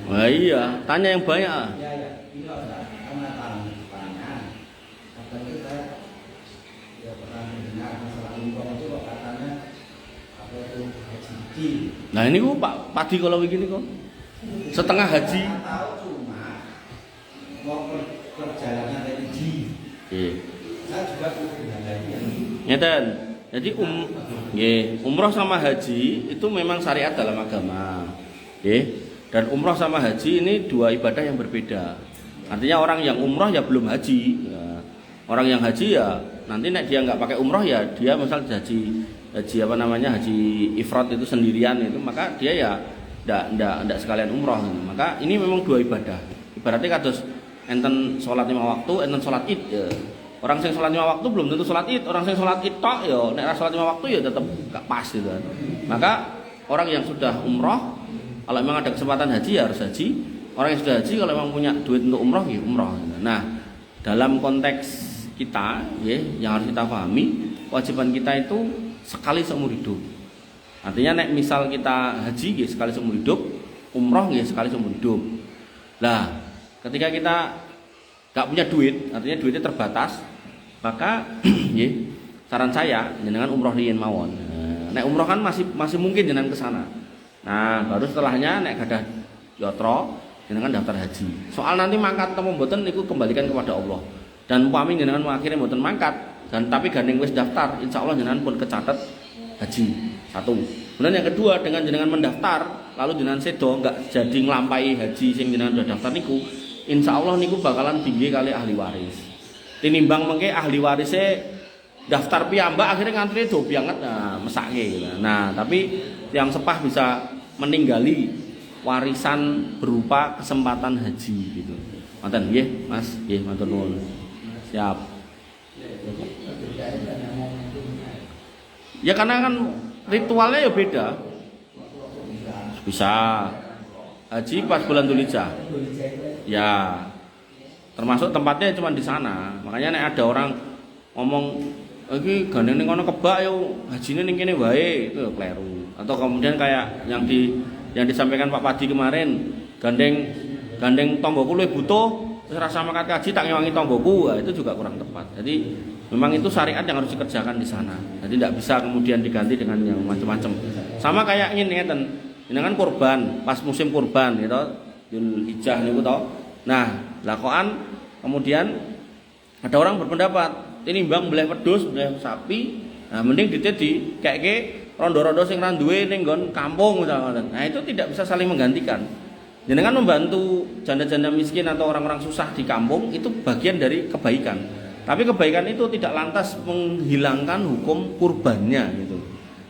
Wah iya, tanya yang banyak. Nah ini kok Pak Padi kalau begini kok setengah haji. Perjalanan religi. Saya juga ngeten. Jadi umroh sama haji itu memang syariat dalam agama. Dan umroh sama haji ini dua ibadah yang berbeda. Artinya orang yang umroh ya belum haji. Ya. Orang yang haji ya nanti nek dia nggak pakai umroh ya dia misal haji haji ifrat itu sendirian itu maka dia ya ndak sekalian umroh. Maka ini memang dua ibadah. Ibaratnya kados enten sholat 5 waktu, enten sholat id. Ya. Orang yang sholat 5 waktu belum tentu sholat id. Orang yang sholat id tok ya nek sholat 5 waktu ya tetap nggak pas gitu. Maka orang yang sudah umroh kalau memang ada kesempatan haji ya harus haji. Orang yang sudah haji kalau memang punya duit untuk umroh ya umroh. Nah, dalam konteks kita ya yang harus kita pahami, kewajiban kita itu sekali seumur hidup. Artinya nek misal kita haji ya sekali seumur hidup, umroh ya sekali seumur hidup. Nah, ketika kita nggak punya duit, artinya duitnya terbatas, maka ya, saran saya jenengan umroh riyen mawon. Nek umroh kan masih mungkin jenengan ke sana. Nah, baru setelahnya nek gadah yatra jenengan daftar haji. Soal nanti mangkat atau mboten niku kembalikan kepada Allah. Dan umpami jenengan akhirnya mboten mangkat dan tapi gandeng wis daftar, insyaallah jenengan pun kecatet haji. Satu. Kemudian yang kedua, dengan jenengan mendaftar lalu jenengan sedo enggak jadi nglampahi haji sing jenengan sudah daftar niku, insyaallah niku bakalan tinggi kali ahli waris. Tinimbang mengke ahli warisnya daftar piyambak akhirnya ngantri do banget mesake gitu. Nah, tapi yang sepah bisa meninggali warisan berupa kesempatan haji gitu. Mantan nggih, Mas. Nggih, matur nuwun. Siap. Ya karena kan ritualnya ya beda. Bisa haji pas bulan Dzulhijjah. Ya. Termasuk tempatnya cuma di sana. Makanya nek ada orang ngomong iki gandeng ning kono kebak yo hajine ning kene wae, itu kleru. Atau kemudian kayak yang disampaikan Pak Padi kemarin, gandeng tonggoku luwih butuh terus rasa makan kaji tak ngewangi tonggoku, itu juga kurang tepat. Jadi memang itu syariat yang harus dikerjakan di sana. Jadi tidak bisa kemudian diganti dengan yang macam-macam. Sama kayak ini ngeten, jenengan kurban pas musim kurban gitu, Dzulhijjah niku to. Nah, lakokan kemudian ada orang berpendapat tinimbang beleh wedhus, beleh sapi, nah mending ditedi kayake rondo-rondo sing ra duwe ning nggon kampung misalnya. Nah, itu tidak bisa saling menggantikan. Jenengan membantu janda-janda miskin atau orang-orang susah di kampung itu bagian dari kebaikan. Tapi kebaikan itu tidak lantas menghilangkan hukum kurbannya gitu.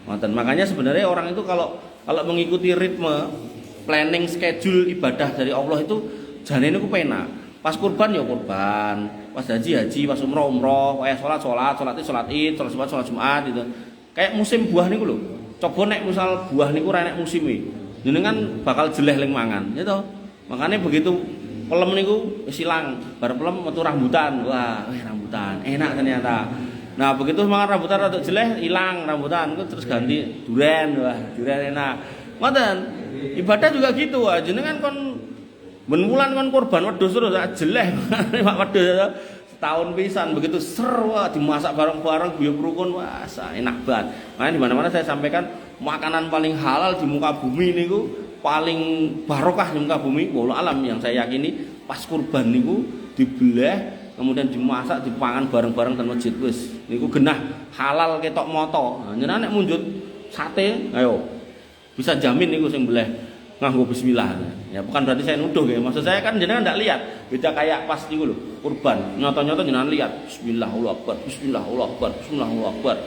Makanya sebenarnya orang itu kalau mengikuti ritme planning schedule ibadah dari Allah itu jane niku penak. Pas kurban ya kurban, pas haji, pas umroh, sholat Id, sholat Jumat gitu. Kayak musim buah niku lho. Coba nek misal buah niku ra nek musime, jenengan bakal jeleh ling mangan, ya toh. Makanya begitu pelem niku wis ilang, bar pelem metu rambutan. Wah, rambutan enak ternyata. Nah, begitu mangan rambutan rada jeleh, ilang rambutan, terus ganti duren. Wah, duren enak. Ngoten. Ibadah juga gitu, jenengan kon ben wulan kon kurban wedhus terus jeleh. Pak wedhus tahun pisan begitu seru, dimasak bareng-bareng guyub rukun, wah enak banget. Makanya di mana-mana saya sampaikan makanan paling halal di muka bumi niku, paling barokah di muka bumi, wallahu alam yang saya yakini pas kurban niku dibelah kemudian dimasak dipangan bareng-bareng ten masjid wis niku genah halal ketok moto. Nah, jenengan nek munjut sate, ayo bisa jamin niku sing beleh nganggo bismillah. Ya bukan berarti saya nuduh ya. Maksud saya kan jenengan ndak lihat. Beda kayak pas niku lho, kurban. Nyoto-nyoto jenengan lihat bismillah Allahu akbar, bismillah Allahu akbar, bismillah Allahu akbar.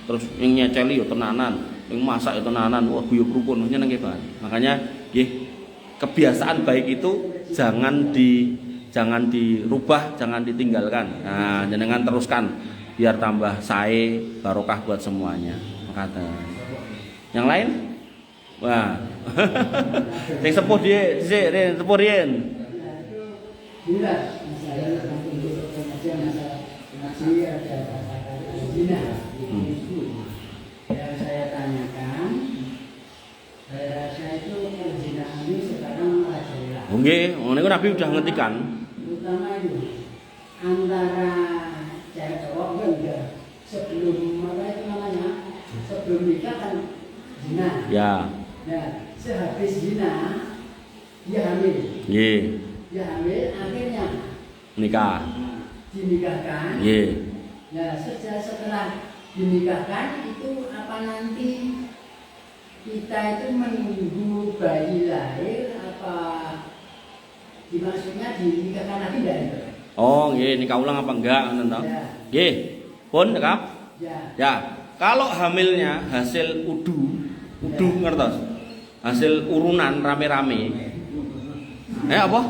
Terus yang nyeceli yo tenanan, yang masak yo tenanan, wah guyub rukun nyeneng banget. Makanya nggih kebiasaan baik itu jangan dirubah, jangan ditinggalkan. Nah, jenengan teruskan biar tambah sae barokah buat semuanya. Makata. Yang lain? Wah. Sing sepuh dia, sik sepuh rien. Yang saya tanyakan, saya rasa itu perzinahan ini sekarang merajalela. Nggih, niku Nabi udah ngendikan. Terutama itu antara cewek cowok enggak sebelum apa itu namanya? Sebelum nikah kan zina. Ya. Nah, sehabis zina dia hamil. Nggih. Dia hamil akhirnya Nikah. dinikahkan. Nggih. Nah, setelah dinikahkan itu apa nanti kita itu menunggu bayi lahir apa dimaksudnya dinikahkan lagi enggak? Oh, nggih, nikah ulang apa enggak ngoten to? Ya. Nggih. Pun, Kak? Ya. Ya. Kalau hamilnya hasil udu ngertos? Hasil urunan rame-rame. Apa?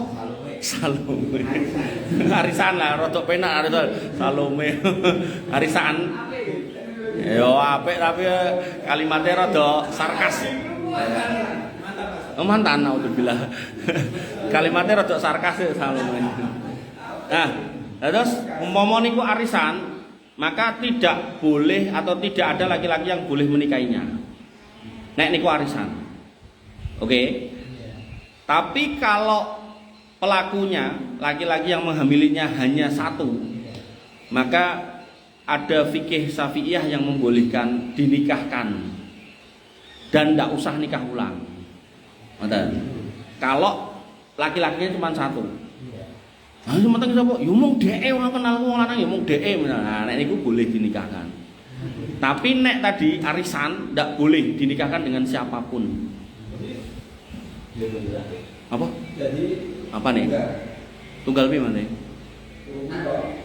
Salome. Arisan lah, rodok penak Salome. Arisan. Yo apik tapi kalimatnya rada sarkas. Mantan naudzubillah. Kalimatnya rada sarkas Salome. Nah, terus umpama niku arisan, maka tidak boleh atau tidak ada laki-laki yang boleh menikahinya. Nek niku arisan. Oke. Tapi kalau pelakunya laki-laki yang menghamilinya hanya satu, maka ada fikih Syafi'iyah yang membolehkan dinikahkan dan tidak usah nikah ulang. Kalau laki-lakinya cuma satu. Nah, cuma teng sapa? Ya mung dheke ora kenal wong lanang ya mung dheke. Nah, nek niku boleh dinikahkan. Tapi nek tadi arisan ndak boleh dinikahkan dengan siapapun. Apa? Jadi Apa nih? Tunggal piye Mas?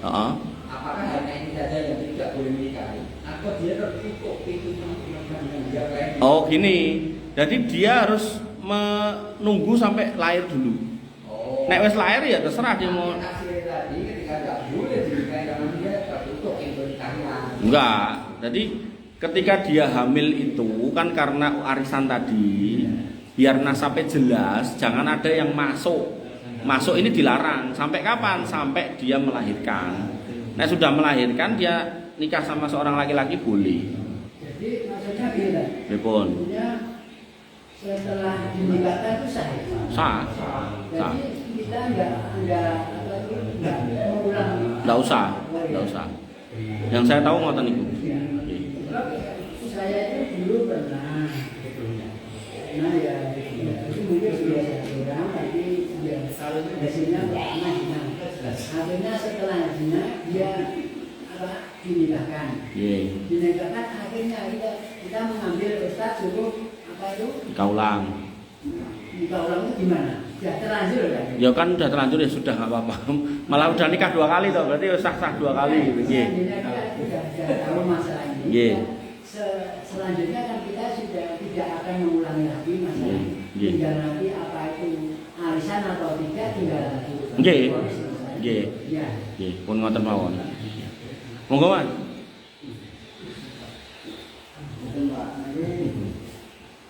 Heeh. apakah hanya ini saja yang tidak boleh menikahi? Atau dia tertutup pintu yang lain? Oh gini, jadi dia harus menunggu sampai lahir dulu. Oh. Nek wis lahir ya terserah dia mau. Hasil tadi ketika tidak boleh dinikahi karena dia tertutup pintu nikahnya. Enggak. Jadi ketika dia hamil itu kan karena arisan tadi, biar nasabnya jelas, jangan ada yang masuk. Masuk ini dilarang. Sampai kapan? Sampai dia melahirkan. Nah sudah melahirkan dia nikah sama seorang laki-laki boleh. Jadi maksudnya gini, Bepon. maksudnya setelah dinikahkan itu sah. Sah. Sah. Jadi kita enggak mengulang. Enggak usah. Yang saya tahu ngoten niku. Saya itu dulu pernah. Nah ya, itu mungkin sudah satu orang, tapi ya hasilnya pernah zina. Akhirnya setelah zina dia dinikahkan. Dinikahkan akhirnya kita mengambil ustaz suruh apa itu? Nikah ulang. Nikah ulang itu gimana? Sudah terlanjur kan? Ya kan sudah terlanjur ya sudah nggak apa-apa. Malah udah nikah 2 kali toh, berarti sah-sah 2 kali. Nggih. Selanjutnya kita sudah tahu masalah ini. Nggih. Selanjutnya kan kita sudah tidak akan mengulangi lagi masalah ini. Nggih. Tinggal nanti apa itu arisan atau tidak tinggal lagi. Nggih. Nggih. Ya. Nggih, pun ngoten mawon. Monggo, Mas.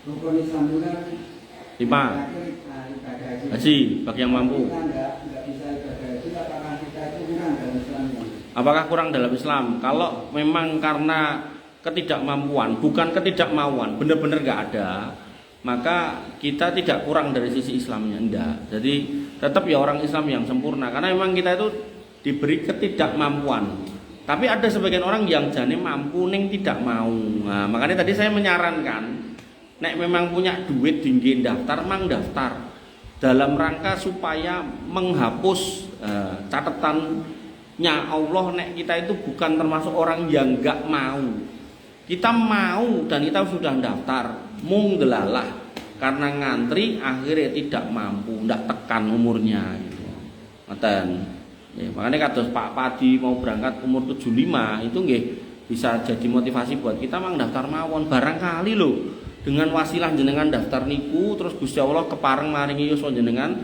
Rukun Islam itu kan 5. Haji bagi yang mampu. Nggak bisa ibadah haji, apakah kita itu kurang dalam Islam? Apakah kurang dalam Islam? Kalau memang karena ketidakmampuan, bukan ketidakmauan, benar-benar nggak ada, maka kita tidak kurang dari sisi Islamnya, enggak. Jadi tetap ya orang Islam yang sempurna, karena memang kita itu diberi ketidakmampuan. Tapi ada sebagian orang yang jane mampu ning tidak mau. Nah, makanya tadi saya menyarankan, nek memang punya duit tinggi daftar, mang daftar dalam rangka supaya menghapus catatannya Allah. Nek kita itu bukan termasuk orang yang nggak mau. Kita mau dan kita sudah daftar, mung delalah karena ngantri akhirnya tidak mampu, ndak tekan umurnya gitu. Ngoten. Ya, makanya kados Pak Padi mau berangkat umur 75 itu nggih bisa jadi motivasi buat kita mang daftar mawon. Barangkali loh dengan wasilah jenengan daftar niku terus Gusti Allah kepareng maringi yuswa jenengan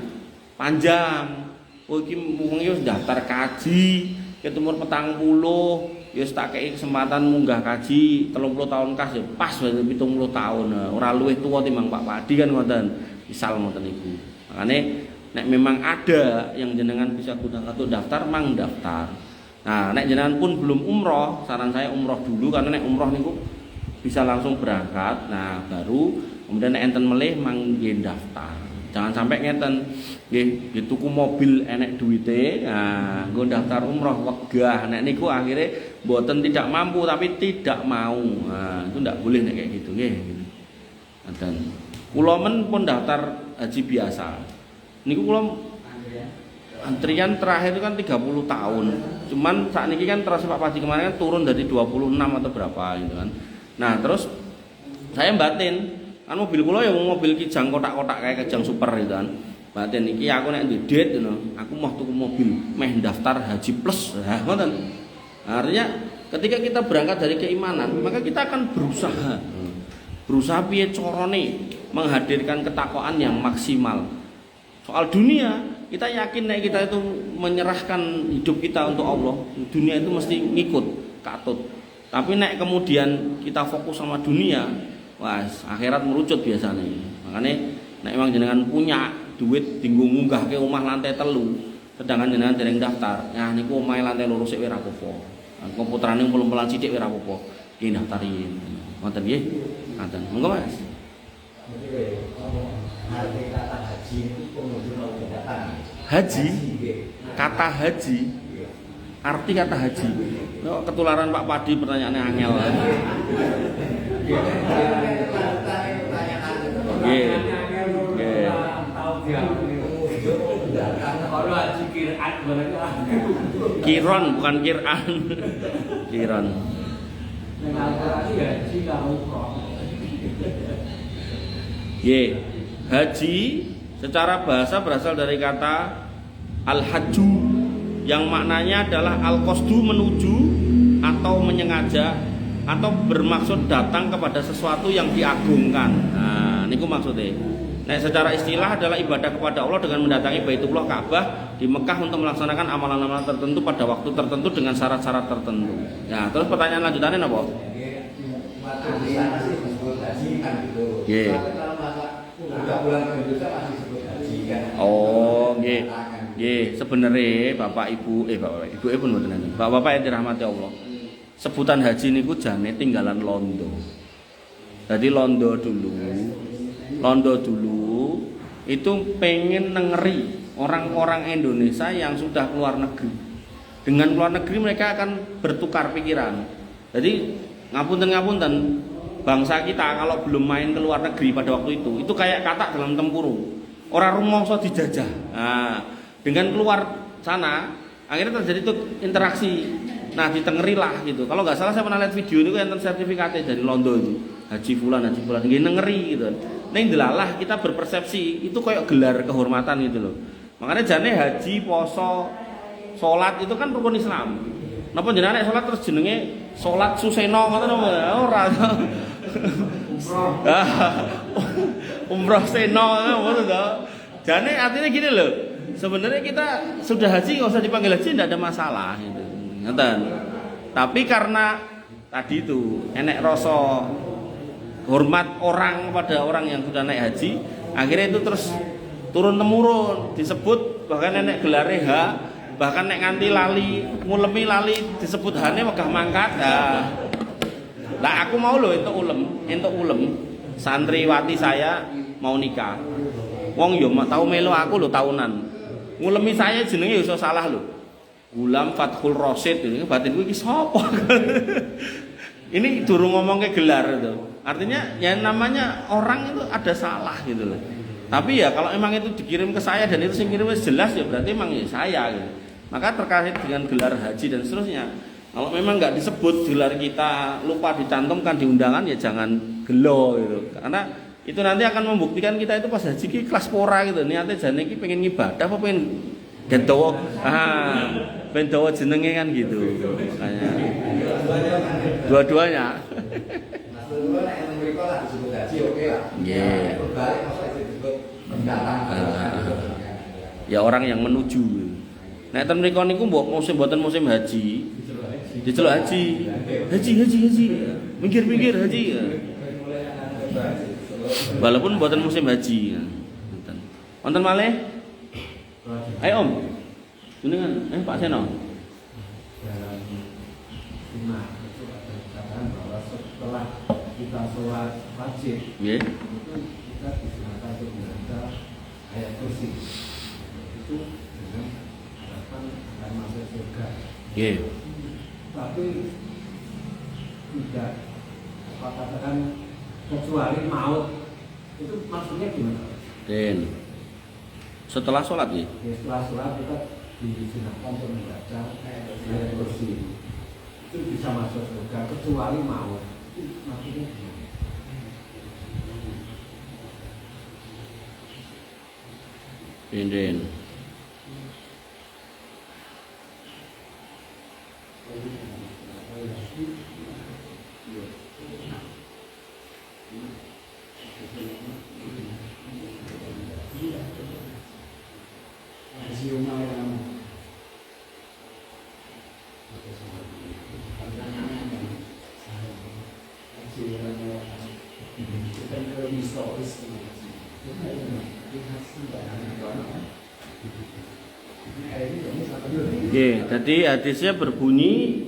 panjang. Oh iki mung yo daftar kaji ket umur 40 ya tak kei kesempatan munggah kaji 30 tahun kas ya pas 70 tahun. Ora luwih tuwa timbang Pak Padi kan ngoten. Misal ngoten niku. Makane nek memang ada yang jenengan bisa gunakan untuk daftar, mang daftar. Nah, nek jenengan pun belum umroh, saran saya umroh dulu karena nek umroh niku bisa langsung berangkat. Nah, baru kemudian nek enten melih mang nggih daftar. Jangan sampai ngeten nggih tuku mobil enek duwite, nah nggo daftar umroh wegah. Nek niku akhirnya mboten tidak mampu tapi tidak mau. Nah, itu ndak boleh nek kayak gitu nggih. Ngoten. Kula men pun daftar haji biasa. Niku kula antrian terakhir itu kan 30 tahun. Cuman saat ini kan terus Pak Padi kemarin kan turun dari 26 atau berapa gitu kan. Nah, terus saya batin, kan mobil kula ya mobil kijang kotak-kotak kayak kijang super gitu kan. Batin iki aku nek ndedit ngono, aku mau tuku mobil meh daftar haji plus. Nah, ngoten. Artinya ketika kita berangkat dari keimanan, maka kita akan berusaha. Berusaha piye carane menghadirkan ketakwaan yang maksimal. Soal dunia, kita yakin nek kita itu menyerahkan hidup kita untuk Allah, dunia itu mesti ngikut, katut. Tapi nek kemudian kita fokus sama dunia, wah akhirat merucut biasanya. Makanya nek memang jenengan punya duit tinggu munggah ke omah lantai 3, sedangkan jenengan dereng daftar, nah niku omahe lantai 2 sik ora apa-apa. Komputerane pelan-pelan sithik ora apa-apa. Ki daftarin. Ngoten nggih. Ngoten. Monggo Mas. Arti kata haji itu pengunjung datang. Haji, kata haji, arti kata haji. Kok ketularan Pak Padi pertanyaannya angel. Nggih. Nggih. Kiron bukan Kiran. Kiron. Haji secara bahasa berasal dari kata al-hajju yang maknanya adalah al-qasdu menuju atau menyengaja atau bermaksud datang kepada sesuatu yang diagungkan. Nah, niku maksudnya. Nah, secara istilah adalah ibadah kepada Allah dengan mendatangi Baitullah Ka'bah di Mekah untuk melaksanakan amalan-amalan tertentu pada waktu tertentu dengan syarat-syarat tertentu. Nah, terus pertanyaan lanjutannya apa? Oh, nggih. Sebenarnya Bapak Ibu pun mboten enten. Bapak yang dirahmati Allah. Sebutan haji niku jane tinggalan londo. Jadi londo dulu itu pengen nengeri orang-orang Indonesia yang sudah keluar negeri. Dengan keluar negeri mereka akan bertukar pikiran. Jadi ngapunten bangsa kita kalau belum main ke luar negeri pada waktu itu kayak katak dalam tempurung. Orang rumangsa dijajah. Nah, dengan keluar sana akhirnya terjadi itu interaksi. Nah, ditengerilah gitu. Kalau nggak salah saya pernah lihat video ini yang sertifikatnya dari Londo itu. Haji fulan nggih nengeri gitu. Ning delalah kita berpersepsi itu kayak gelar kehormatan gitu loh. Makanya jane haji, poso, salat itu kan rukun Islam. Napa jenengan nek salat terus jenenge salat suseno ngoten ora. Umroh seno ngoten to. Jane artinya gini loh. Sebenarnya kita sudah haji nggak usah dipanggil haji tidak ada masalah gitu. Ngoten. Tapi karena tadi itu enek rasa hormat orang pada orang yang sudah naik haji, akhirnya itu terus turun temurun disebut, bahkan enek gelare H, bahkan nek nganti lali ngulemi lali disebut hane megah mangkat. Lah aku mau loh entuk ulem santriwati saya mau nikah. Wong yo tau melu aku lho tahunan. Ngulemi saya jenenge iso salah lho. Gulam Fathul Rasid ini batinku iki sapa? Ini durung ngomong ke gelar itu. Artinya ya namanya orang itu ada salah gitu loh. Tapi ya kalau emang itu dikirim ke saya dan itu sing kirim jelas ya berarti emang ya saya gitu. Maka terkait dengan gelar haji dan seterusnya, kalau memang nggak disebut gelar kita lupa dicantumkan di undangan ya jangan gelo gitu. Karena itu nanti akan membuktikan kita itu pas haji ki kelas pora gitu. Niatnya jane iki pengen ngibadah apa pengen getowo. Pengen dawa jenenge kan gitu. Makanya dua-duanya. Ya orang yang menuju. Nek ten mriku niku mbok mboten musim haji. Diceluk haji. Haji. Minggir haji. Walaupun mboten musim haji. Wonten malih? Ayo Om. Jenengan Pak Seno. Dalam sunnah itu ada dikatakan bahwa setelah kita sholat wajib, itu kita disunahkan untuk membaca ayat kursi. Itu dengan harapan akan masuk surga. Tapi tidak apa katakan kecuali maut. Itu maksudnya gimana? Setelah sholat ya? Setelah sholat kita disunahkan untuk membaca ayat kursi. Itu bisa masuk surga kecuali maut. Itu maksudnya gimana? Jadi hadisnya berbunyi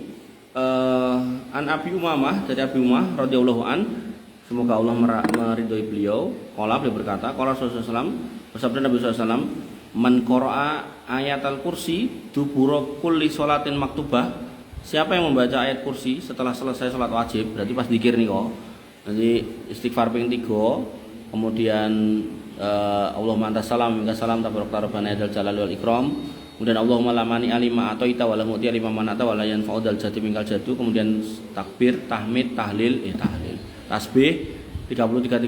an Abi Umamah dari Abi Umamah radhiyallahu an, semoga Allah meridhoi beliau. Beliau berkata, qala Rasulullah SAW, bersabda Nabi SAW, man qara'a ayatal kursi dubura kulli sholatin maktubah. Siapa yang membaca ayat kursi setelah selesai sholat wajib, berarti pas dzikir niku. Nanti istighfar ping 3, kemudian Allahumma antas salam minkas salam tabarak rabbana dzal jalali wal ikram. Kemudian Allahumma lamani alima ataita wa lam uti alima manata wa la yanfa'u dzal jati minkal jadu. Kemudian takbir, tahmid, tahlil, tasbih 33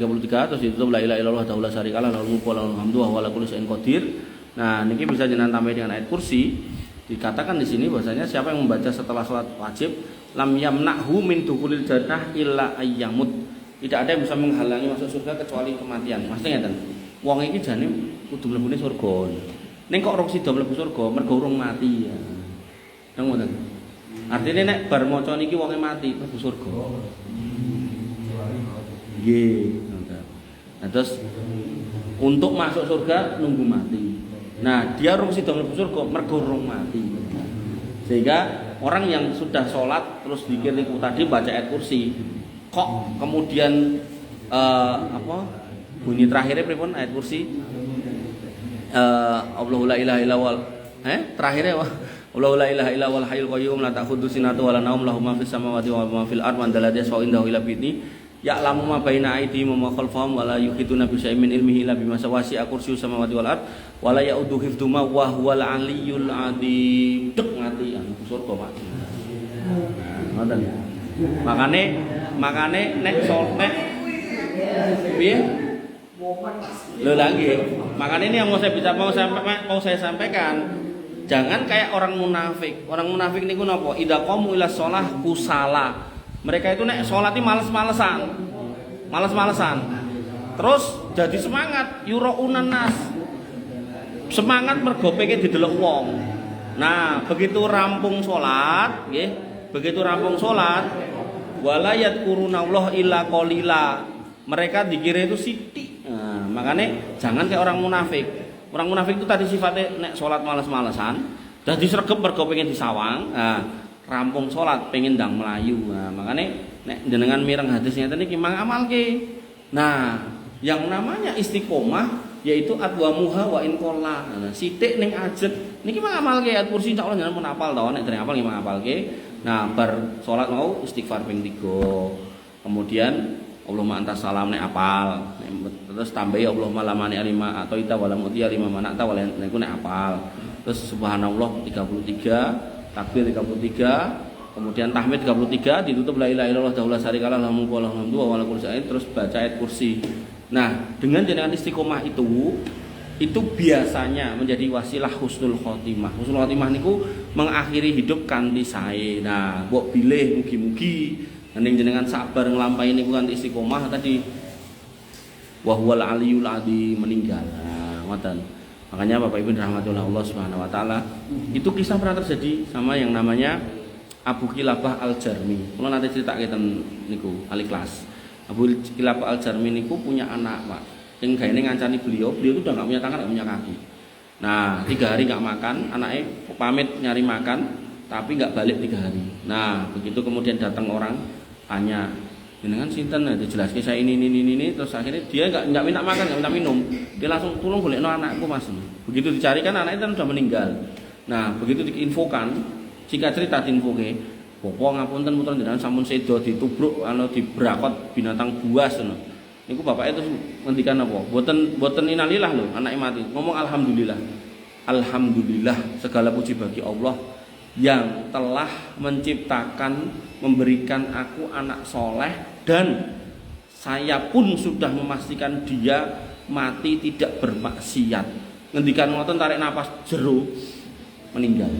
terus ditutup la ilaha illallah wa la syarikalah lahul mulku wa lahul hamdu wa huwa ala kulli syai'in qadir. Nah, niki bisa jenengan tambah dengan ayat kursi. Dikatakan di sini bahwasanya siapa yang membaca setelah salat wajib lam yamna'hu min dukhulil jannah illa ayyamut. Tidak ada yang bisa menghalangi masuk surga kecuali kematian. Maksudnya ngeten. Wong iki jane kudu mlebune surga. Ning kok rong sida mlebu surga mergo urung mati ya. Nang ngoten. Artine nek bar maca niki wonge mati mlebu surga. Nggih, ngoten. Nah, terus untuk masuk surga nunggu mati. Nah, dia rong sida mlebu surga mergo urung mati. Sehingga orang yang sudah sholat terus zikir niku tadi baca ayat kursi, kok kemudian bunyi terakhirnya pripun ayat kursi? Allahu la ilaha illallal terakhirnya Allahu la ilaha illallal hayyul qayyum la ta'khudhu sinatun wa la nawm lahu ma fis samawati wa ma fil ardi man dalladhi yashfa'u indahu illa bi'idznihi ya'lamu ma baina aydihim wa ma khalfahum wa la yuhituna bi syai'in min ilmihi illa bima wasi'a kursiyyus samawati wal ardi wa la ya'udu hifdzuma wa huwal 'aliyyul 'adzim. Dek ngati anu surga Pak. Nah, ngoten. Makane nek nek piye? Lho lagi. Makanya ini yang mau saya sampaikan. Jangan kayak orang munafik. Orang munafik niku napa? Idza qamu ila shalah kusala. Mereka itu nek salat iki males-malesan. Terus jadi semangat yuraunan nas. Semangat mergo pengen didelok wong. Nah, begitu rampung salat, nggih. Begitu rampung salat, wala yadkurunallah illa qalila. Mereka dikira itu sithik. Nah, makanya jangan kayak orang munafik. Orang munafik itu tadi sifatnya nek sholat males-malesan, dadi sregep mergo pengen disawang. Nah, rampung sholat pengen ndang melayu. Nah, makanya nek jenengan mireng hadis ngeten iki mangamalke. Nah, yang namanya istiqomah yaitu adwamuha wa in qalla. Nah, sithik ning ajet niki mangamalke ayat kursi insyaallah jenengan pun hafal to, nek dereng hafal nggih mangamalke. Nah, bar sholat mau istighfar ping 3. Kemudian Allahumma antas salam nek apal. Terus tambahi Allahumma lamani alima atau ita wala muti alima manata wala niku nek apal. Terus subhanallah 33, takbir 33, kemudian tahmid 33, ditutup la ilaha illallah wa la syarikalah lahul mulku wa lahul hamdu wa ala kulli syai'in, terus baca ayat kursi. Nah, dengan istiqomah itu biasanya menjadi wasilah husnul khotimah. Husnul khotimah niku mengakhiri hidup kanthi sae. Nah, mbok bilih mugi-mugi ning jenengan sabar nglampahi niku kanthi istiqomah tadi wa huwal aliyul adzim meninggal. Nah, ngoten. Makanya Bapak Ibu rahmatullah Allah Subhanahu wa taala, itu kisah pernah terjadi sama yang namanya Abu Kilabah Al-Jarmi. Kula nanti cerita ngeten niku Al-Ikhlas. Abu Kilabah Al-Jarmi niku punya anak, Pak. Yang gaene ngancani beliau itu udah enggak punya tangan, enggak punya kaki. Nah, 3 hari enggak makan, anaknya pamit nyari makan tapi enggak balik 3 hari. Nah, begitu kemudian datang orang tanya, jenengan sinten? Dijelaskan saya ini terus akhirnya dia enggak minta makan, enggak minta minum. Dia langsung tolong golekno anakku Mas. Begitu dicarikan anaknya kan sudah meninggal. Nah, begitu diinfokan, singkat cerita diinfoke, "Bapak ngapunten putra jenengan sampun sedo ditubruk dibrakot binatang buas ngono." Niku bapak itu ngendikan apa? Boten innalillah lho, anake mati. Ngomong alhamdulillah. Alhamdulillah segala puji bagi Allah yang telah menciptakan, memberikan aku anak soleh dan saya pun sudah memastikan dia mati tidak bermaksiat. Ngendikan ngoten tarik napas jero meninggal.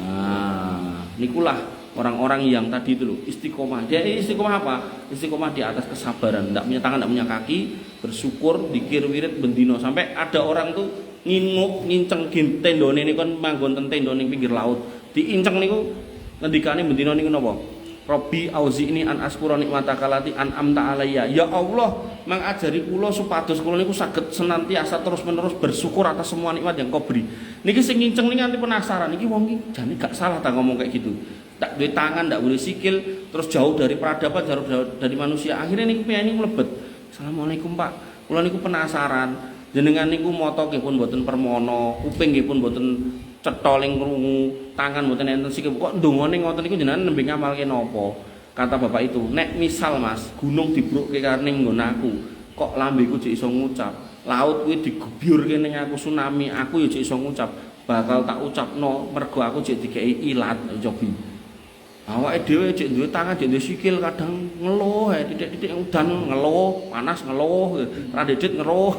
Nah, nikulah orang-orang yang tadi itu loh istiqomah. Dia istiqomah apa? Istiqomah di atas kesabaran. Tidak punya tangan, tidak punya kaki, bersyukur, dikir wirid bendino. Sampai ada orang tuh nginceng tendone niku kan manggon ten tendone ning pinggir laut. Diinceng niku ngendikane bendino niku napa? Robbi auzi'ni an askura nikmataka lati an'amta alayya. Ya Allah, mangajari kula supados kula niku saged senantiasa terus-menerus bersyukur atas semua nikmat yang Kau beri. Niki sing nginceng niki nganti penasaran, niki wong iki jane gak salah ta ngomong kayak gitu. Tak duwe tangan, tak boleh sikil, terus jauh dari peradaban, jauh dari manusia. Akhirnya niku piye niku mlebet. Assalamualaikum Pak. Kula niku penasaran. Jenengan niku mata nggih pun mboten permono, kuping nggih pun mboten cetha ling krungu, tangan mboten enten sikil. Kok ndongane ngoten niku jenengan nembe ngamalke napa? Kata bapak itu, nek misal Mas, gunung dibrukke karning nggon aku, kok lambeku jek iso ngucap. Laut kuwi digebyurke ning aku tsunami, aku ya jek iso ngucap. bakal tak ucapno mergo aku jek dikei ilat cobi. Awake dhewe jek duwe tangan, jek duwe sikil kadang ngeluh titik-titik udan ngeluh, panas ngeluh, radedit ngeluh.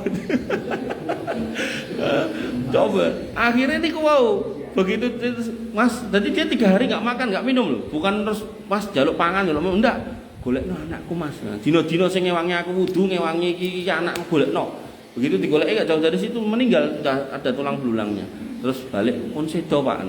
Coba akhirnya niku wau begitu Mas, jadi dia 3 hari nggak makan nggak minum loh, bukan terus Mas jaluk pangan jaluk minum, enggak, golekno anakku Mas. Nah, dino-dino sing ngewangi aku wudu ngewangi iki anakku golekno. Begitu digoleki gak jauh dari situ meninggal, ada tulang belulangnya. Terus balik pun sedo Pak.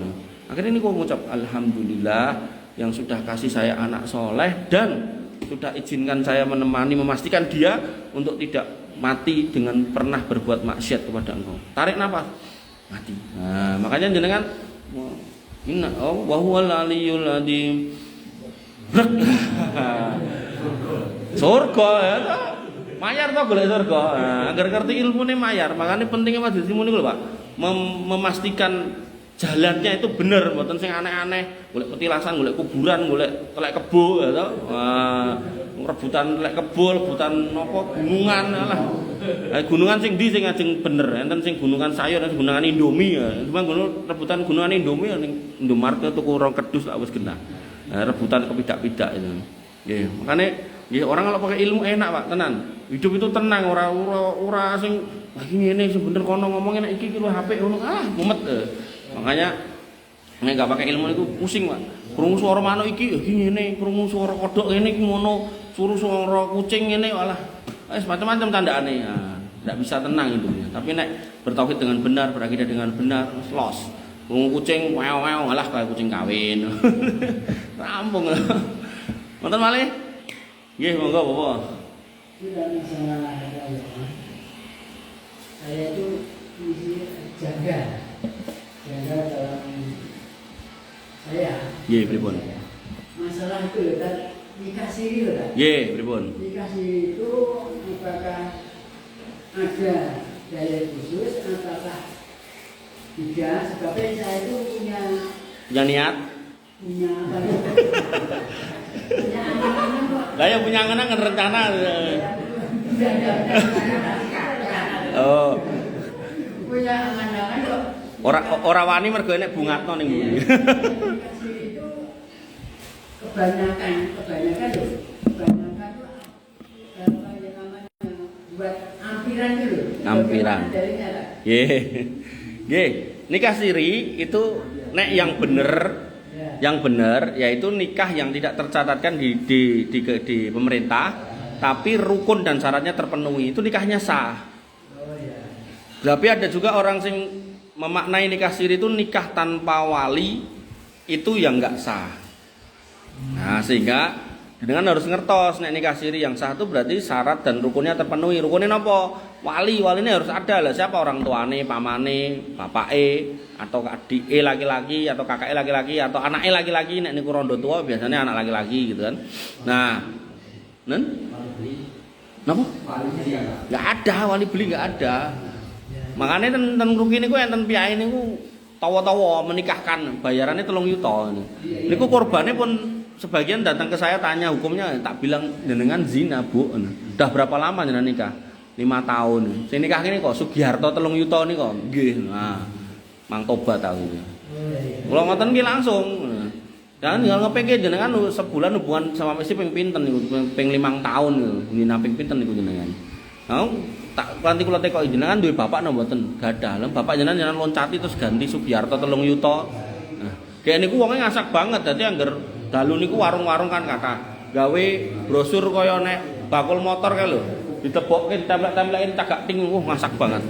Akhirnya ini kok ngucap alhamdulillah yang sudah kasih saya anak soleh dan sudah izinkan saya menemani memastikan dia untuk tidak mati dengan pernah berbuat maksiat kepada engkau. Tarik nafas mati. Nah, makanya jenengan inna wa huwal aliyul adzim. Surga ya toh. Mayar toh golek surga. Nah, agar ngerti ilmune mayar. Makanya pentingnya majelis ilmu niku lho, Pak. Memastikan jalannya itu bener, mboten sing aneh-aneh, golek petilasan, golek kuburan, golek telek kebo ya toh. Rebutan telek kebo, rebutan napa gunungan lah. Gunungan sing ndi sing ajeng bener, enten sing gunungan sayur, enten gunungan Indomie ya. Cuma rebutan gunungan Indomie ning Indomaret tuku rong kedus tak wis genah. Rebutan kepidak-pidak itu. Nggih, makane nggih orang kalau pakai ilmu enak Pak, tenan. Hidup itu tenang, ora sing iki ngene sing bener kono ngomong enak iki lho HP ngono mumet. Makanya nek gak pakai ilmu niku pusing Pak. Krungu swara manuk iki ngene, krungu swara kodhok ngene iki ngono, suara kucing ngene walah. Wis macam-macam tandane. Nah, enggak bisa tenang hidupnya. Tapi nek bertauhid dengan benar, berakidah dengan benar, los. Krungu kucing wew-wew alah kaya kucing kawin. Rampung. Wonten malih? Nggih, monggo Bapak. Tidak masalah ada ya. Saya itu jaga dalam saya. Nggih, pripun? Masalah itu loh, kan nikah siri loh kan. Nggih, pripun? Nikah siri itu apakah ada daya khusus, apakah tidak? Sebabnya saya itu punya Niat. punya apa ya? Punya angan-angan kok. Lah ya punya angan-angan rencana. Oh, Punya angan-angan kok. ora wani mergo enek bungatno ning mburi. Nikah siri itu kebanyakan loh. Kebanyakan tuh apa yang namanya buat ampiran dulu. Ampiran. Darinya lah. Nggih. Nggih, nikah siri itu nek yang bener yaitu nikah yang tidak tercatatkan di pemerintah tapi rukun dan syaratnya terpenuhi, itu nikahnya sah. Oh ya. Tapi ada juga orang sing memaknai nikah siri itu nikah tanpa wali, itu yang enggak sah. Nah, sehingga dengan harus ngertos nek nikah siri yang sah itu berarti syarat dan rukunnya terpenuhi. Rukunnya napa? Waline harus ada lah. Siapa? Orang tuane, pamane, bapake, atau adike laki-laki, atau kakake laki-laki, atau anake laki-laki. Nek niku rondo tua biasanya anak laki-laki gitu kan. Nah, napa? Enggak ada, wali beli enggak ada. Makanya tentang rugi niku enten piyai niku tawa-tawa menikahkan, bayarannya 3 juta. Niku korbannya pun sebagian datang ke saya tanya hukumnya, tak bilang jenengan zina Bu. Udah berapa lama jenengan nikah? 5 tahun. Sing nikah ini kok Sugiharto 3 juta nih kok. Nggih. Nah, mang tobat aku. Kalau ngoten ki langsung. Jangan tinggal ngepeke jenengan sebulan hubungan sama istri ping pinten niku, ping 5 tahun niku. Nina ping pinten niku jenengan. Nah, tak kanthi kula tekok jenengan duwe bapak napa mboten? Gadah. Lah bapak jenengan loncati terus ganti Sugiharto 3 juta. Nah, kayak niku wonge ngasak banget dadi angger dalu niku warung-warung kan kata gawe brosur kaya nek bakul motor kae lho. Ditebokke ditempel-tempelin cagak ting ngasak banget.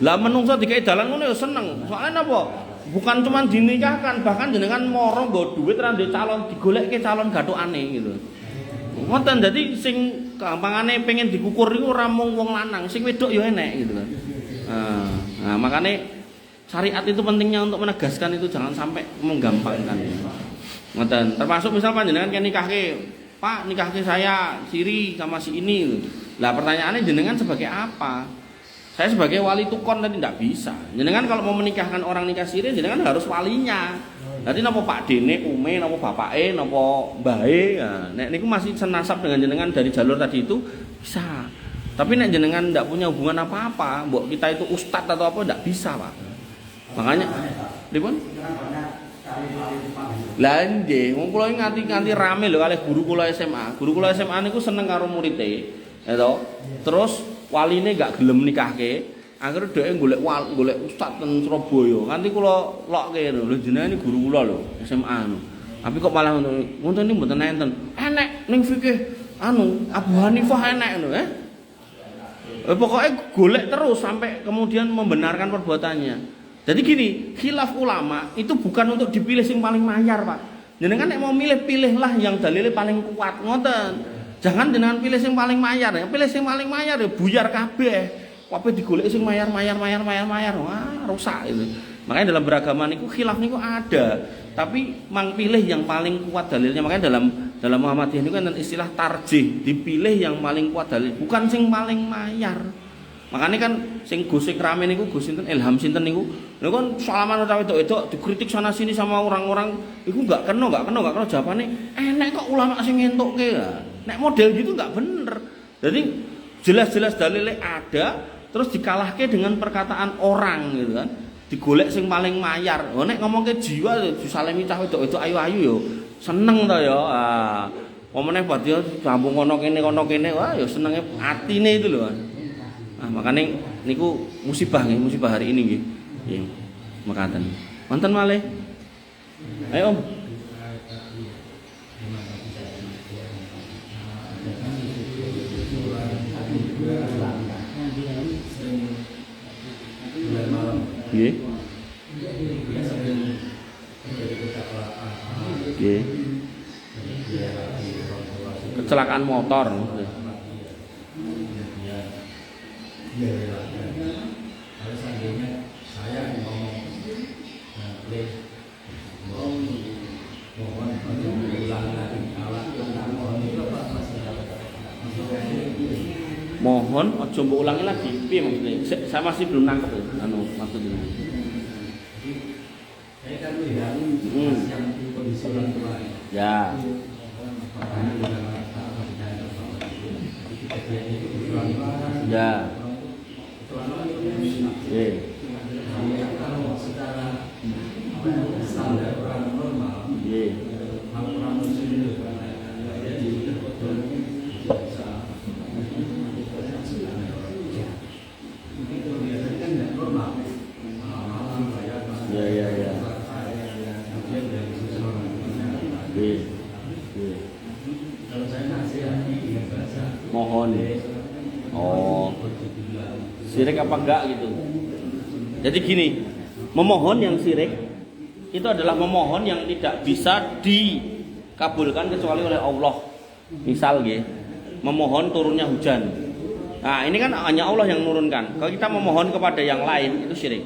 Lah menungso dikei dalan ngono ya seneng. Soalnya napa? Bukan cuma dinikahkan, bahkan jenengan moro nggo dhuwit ra ndek calon digolekke calon gathukane gitu. Ngoten dadi sing gampangane pengen dikukur iku ora mung wong lanang, sing wedok ya enek gitu kan. Nah, makanya syariat itu pentingnya untuk menegaskan itu jangan sampai menggampangkan. Ngoten. Termasuk misal panjenengan kan nikahke, Pak, nikahke saya siri sama si ini. Lah pertanyaannya jenengan sebagai apa? Saya sebagai wali tukon tadi tidak bisa. Jenengan kalau mau menikahkan orang nikah siri, jenengan harus walinya. Nanti napa Pak Dene, Ume, napa bapake, napa mbahe, nek niku masih senasab dengan jenengan dari jalur tadi itu bisa. Tapi nek jenengan tidak punya hubungan apa-apa, mbok kita itu ustadz atau apa tidak bisa, Pak. Makanya pripun? Lah nggih, wong kula nganti rame lho kalih guru kula SMA. Guru kula SMA niku seneng karo murite, ya toh. Terus waline gak gelem nikahke. Akhirnya dhek golek ustaz teng Surabaya. Nganti kula lokke lho jenengan iki guru kula lho, SMA lho. Tapi kok malah ngoten niku mboten enten. Enek ning fikih Abu Hanifah enek lho, pokoknya golek terus sampai kemudian membenarkan perbuatannya. Jadi gini, khilaf ulama itu bukan untuk dipilih yang paling mayar, Pak. Jenengan nek mau milih, pilihlah yang dalilnya paling kuat, ngoten. Jangan jenengan pilih yang paling mayar, ya. Pilih yang paling mayar ya buyar kabeh. Kabeh digolek sing mayar. Wah, rusak itu. Makanya dalam beragama niku khilaf niku ada, tapi mang pilih yang paling kuat dalilnya. Makanya dalam Muhammadiyah niku kan istilah tarjih, dipilih yang paling kuat dalil, bukan sing paling mayar. Makanya kan sing gosip rame niku Gus sinten Ilham sinten niku. Lha kan salaman utawa wedok dikritik sana sini sama orang-orang iku enggak kena jawabane enek kok ulama sing ngentukke ya. Nek model gitu enggak bener. Jadi jelas-jelas dalilnya ada terus dikalahke dengan perkataan orang gitu kan. Digolek sing paling mayar. Oh nek ngomongke jiwa disalemi cah wedok-wedok ayu-ayu yo seneng to ya. Ah, omene badhe sambung kono kene wah ya senenge atine itu lho. Makanya niku musibah hari ini nggih. Nggih. Mekaten. Wonten malih. Ayo Om. Nggih. Nggih. Kecelakaan motor. Kalau seandainya saya ngomong mohon ulang lagi alat mohon itu apa Mohon aja mbok ulangi lagi. Piye maksudnya? Saya masih belum nangkep maksudnya. Saya kan lihat yang kondisi orang tua. Ya. Ya. Kalau secara standar orang normal, orang muslim mohon. Oh. Syirik apa enggak gitu. Jadi gini, memohon yang syirik itu adalah memohon yang tidak bisa dikabulkan kecuali oleh Allah. Misal nggih, memohon turunnya hujan. Nah, ini kan hanya Allah yang menurunkan. Kalau kita memohon kepada yang lain itu syirik.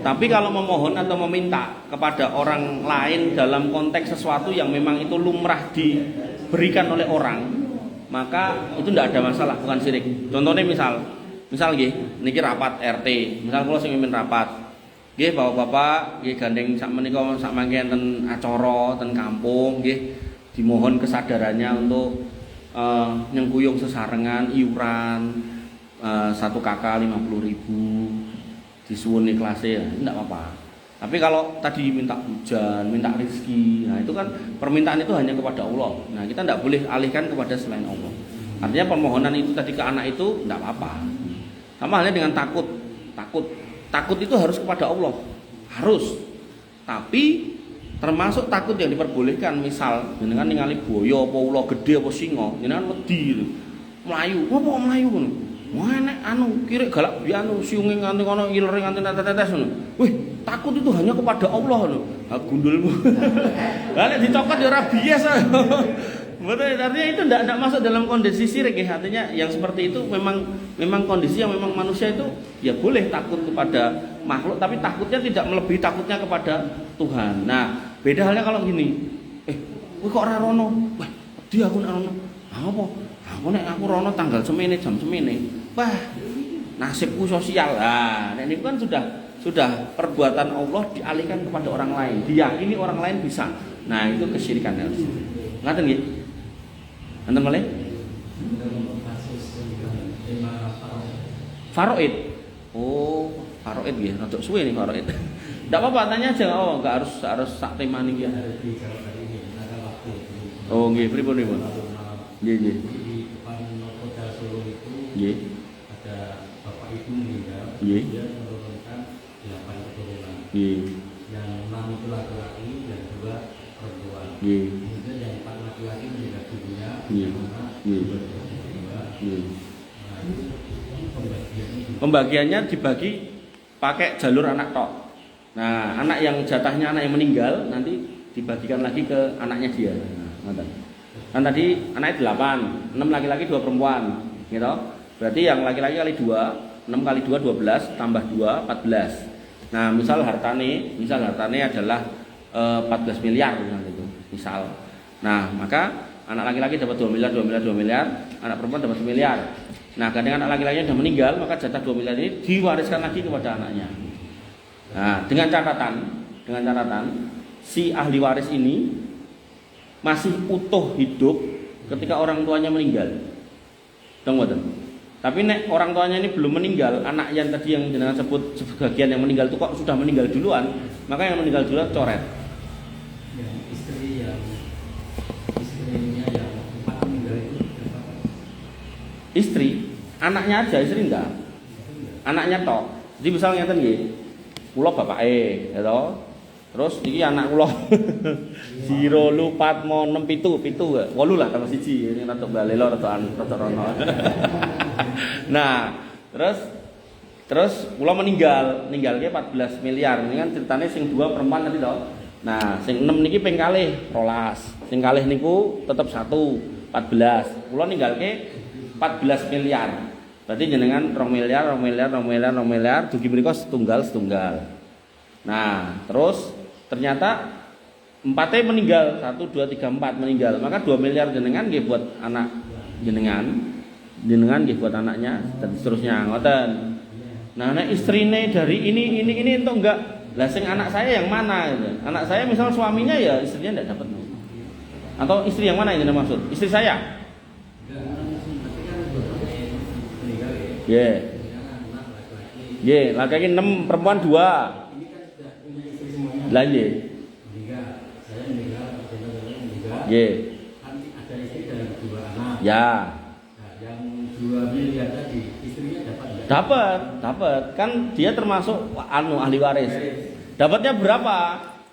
Tapi kalau memohon atau meminta kepada orang lain dalam konteks sesuatu yang memang itu lumrah diberikan oleh orang, maka itu tidak ada masalah, bukan syirik. Contohnya misal nggih niki rapat RT, misal kula sing mimpin rapat. Nggih Bapak-bapak, nggih gandeng sak menika sak mangke enten acara ten kampung nggih dimohon kesadarannya untuk nyengkuyung sesarengan iuran 1 KK 50.000 disuwun ikhlase ya, enggak apa-apa. Tapi kalau tadi minta hujan, minta rezeki, nah itu kan permintaan itu hanya kepada Allah. Nah, kita enggak boleh alihkan kepada selain Allah. Artinya permohonan itu tadi ke anak itu enggak apa-apa. Sama halnya dengan takut. Takut itu harus kepada Allah. Harus. Tapi termasuk takut yang diperbolehkan, misal jenengan ningali boyo apa ula gede apa singa, jenengan wedi mlayu. Apa mlayu ngono? Wah nek kira galak bianu siunge nganti kono ilere nganti tetes ngono. Wih, takut itu hanya kepada Allah ngono. Ha gundulmu. Lah nek dicokot ya ora bias. Betul, artinya itu tidak masuk dalam kondisi syirik ya. Artinya yang seperti itu memang kondisi yang memang manusia itu ya boleh takut kepada makhluk, tapi takutnya tidak melebihi takutnya kepada Tuhan. Nah, beda halnya kalau gini. Kowe kok ora rono? Wah, dia aku ora rono. Apa? Aku nek aku rono tanggal semene jam semene. Wah, nasibku sosial. Nah, ini kan sudah perbuatan Allah dialihkan kepada orang lain. Diyakini orang lain bisa. Nah, itu kesyirikan harus. Ngaten nggih? Enten malih? Faraid. Oh, Faraid nggih, rada suwe nih faraid. Enggak apa-apa, tanya aja. Oh, enggak harus sak tema niki ya. Harus dijawab hari ini, ada waktu. Oh, nggih, pripun niku? Nggih, nggih. Di depan Kota Solo itu Nggih. ada bapak ibu meninggal, Nggih. dia menurunkan 8 keturunan. Nggih. Yang 6 itu laki-laki dan 2 perempuan. Nggih. Kemudian yang 4 laki-laki meninggal dunia, Nggih. yang mana Nggih. 2 perempuan. Nggih. Nah, itu pembagiannya gitu. Pembagiannya dibagi pakai jalur anak tok. Nah, anak yang jatahnya anak yang meninggal nanti dibagikan lagi ke anaknya dia. Nah, kan tadi anaknya 8, 6 laki-laki 2 perempuan, gitu. Berarti yang laki-laki kali 2, 6 kali 2 12 tambah 2 14. Nah, misal hartane adalah 14 miliar gitu. Misal. Nah, maka anak laki-laki dapat 2 miliar, 2 miliar, 2 miliar, anak perempuan dapat 1 miliar. Nah, kadang anak laki-laki sudah meninggal, maka jatah 2 miliar ini diwariskan lagi kepada anaknya. Nah, dengan catatan si ahli waris ini masih utuh hidup ketika orang tuanya meninggal. Dong, betul. Tapi nek orang tuanya ini belum meninggal, anak yang tadi yang jenengan sebut sebagian yang meninggal itu kok sudah meninggal duluan, maka yang meninggal duluan coret. Yang istrinya yang 4 meninggal itu berapa? Istri, anaknya aja, istri enggak. Anaknya tok. Jadi misalnya ngeten nggih. Kula bapake, ya toh. Terus iki anak kula. 0 4 6 7 8 lah tambah 1. Ini rada balelo rada rono. Nah, terus kula ninggalke 14 miliar. Ini kan ceritane sing 2 perempuan tadi toh. Nah, sing 6 niki ping kalih 12. Sing kalih niku tetep 1 14. Kula ninggalke 14 miliar. Berarti jenengan 2 miliar, dugi mriku setunggal. Nah, terus ternyata 4-nya meninggal, 1 2 3 4 meninggal. Maka 2 miliar jenengan nggih buat anak jenengan nggih buat anaknya dan seterusnya ngoten. Nah, nek istrine dari ini entuk enggak? Lah sing anak saya yang mana gitu. Anak saya misal suaminya ya istrinya enggak dapat. Atau istri yang mana ini maksud? Istri saya. Nggih, laki-laki 6, perempuan 2. Lah nggih. Saya meninggal, meninggal. Nggih. Kan ada istri dan 2 anak. Ya. Nah, yang 2 miliar tadi istrinya dapat enggak? Dapat. Kan dia termasuk ahli waris. Dapatnya berapa?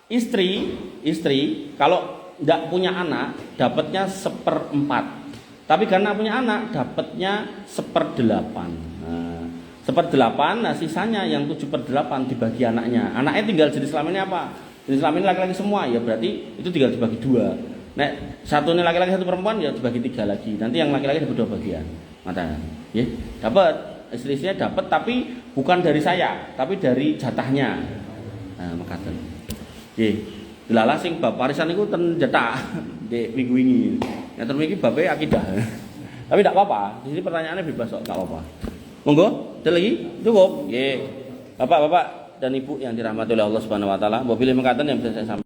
Istri kalau enggak punya anak dapatnya 1/4. Tapi karena punya anak dapatnya 1/8. Nah, 1/8, nah sisanya yang 7/8 dibagi anaknya. Anaknya tinggal jenis kelaminnya apa? Jenis kelamin laki-laki semua, ya berarti itu tinggal dibagi 2. Nek satunya laki-laki 1 perempuan ya dibagi 3 lagi. Nanti yang laki-laki dapat 2 bagian. Mata, ya, dapat istri-istrinya dapat, tapi bukan dari saya, tapi dari jatahnya. Nah, makaten. Nggih. Delala sing bab warisan niku ten cetak di minggu wingi. Ngaten mriki babe akidah. Tapi tidak apa-apa. Di sini pertanyaannya bebas kok, enggak apa-apa. Monggo, ada lagi? Cukup. Nggih. Bapak-bapak dan Ibu yang dirahmati oleh Allah Subhanahu wa taala, mbok pilih mekaten yang bisa saya sampaikan.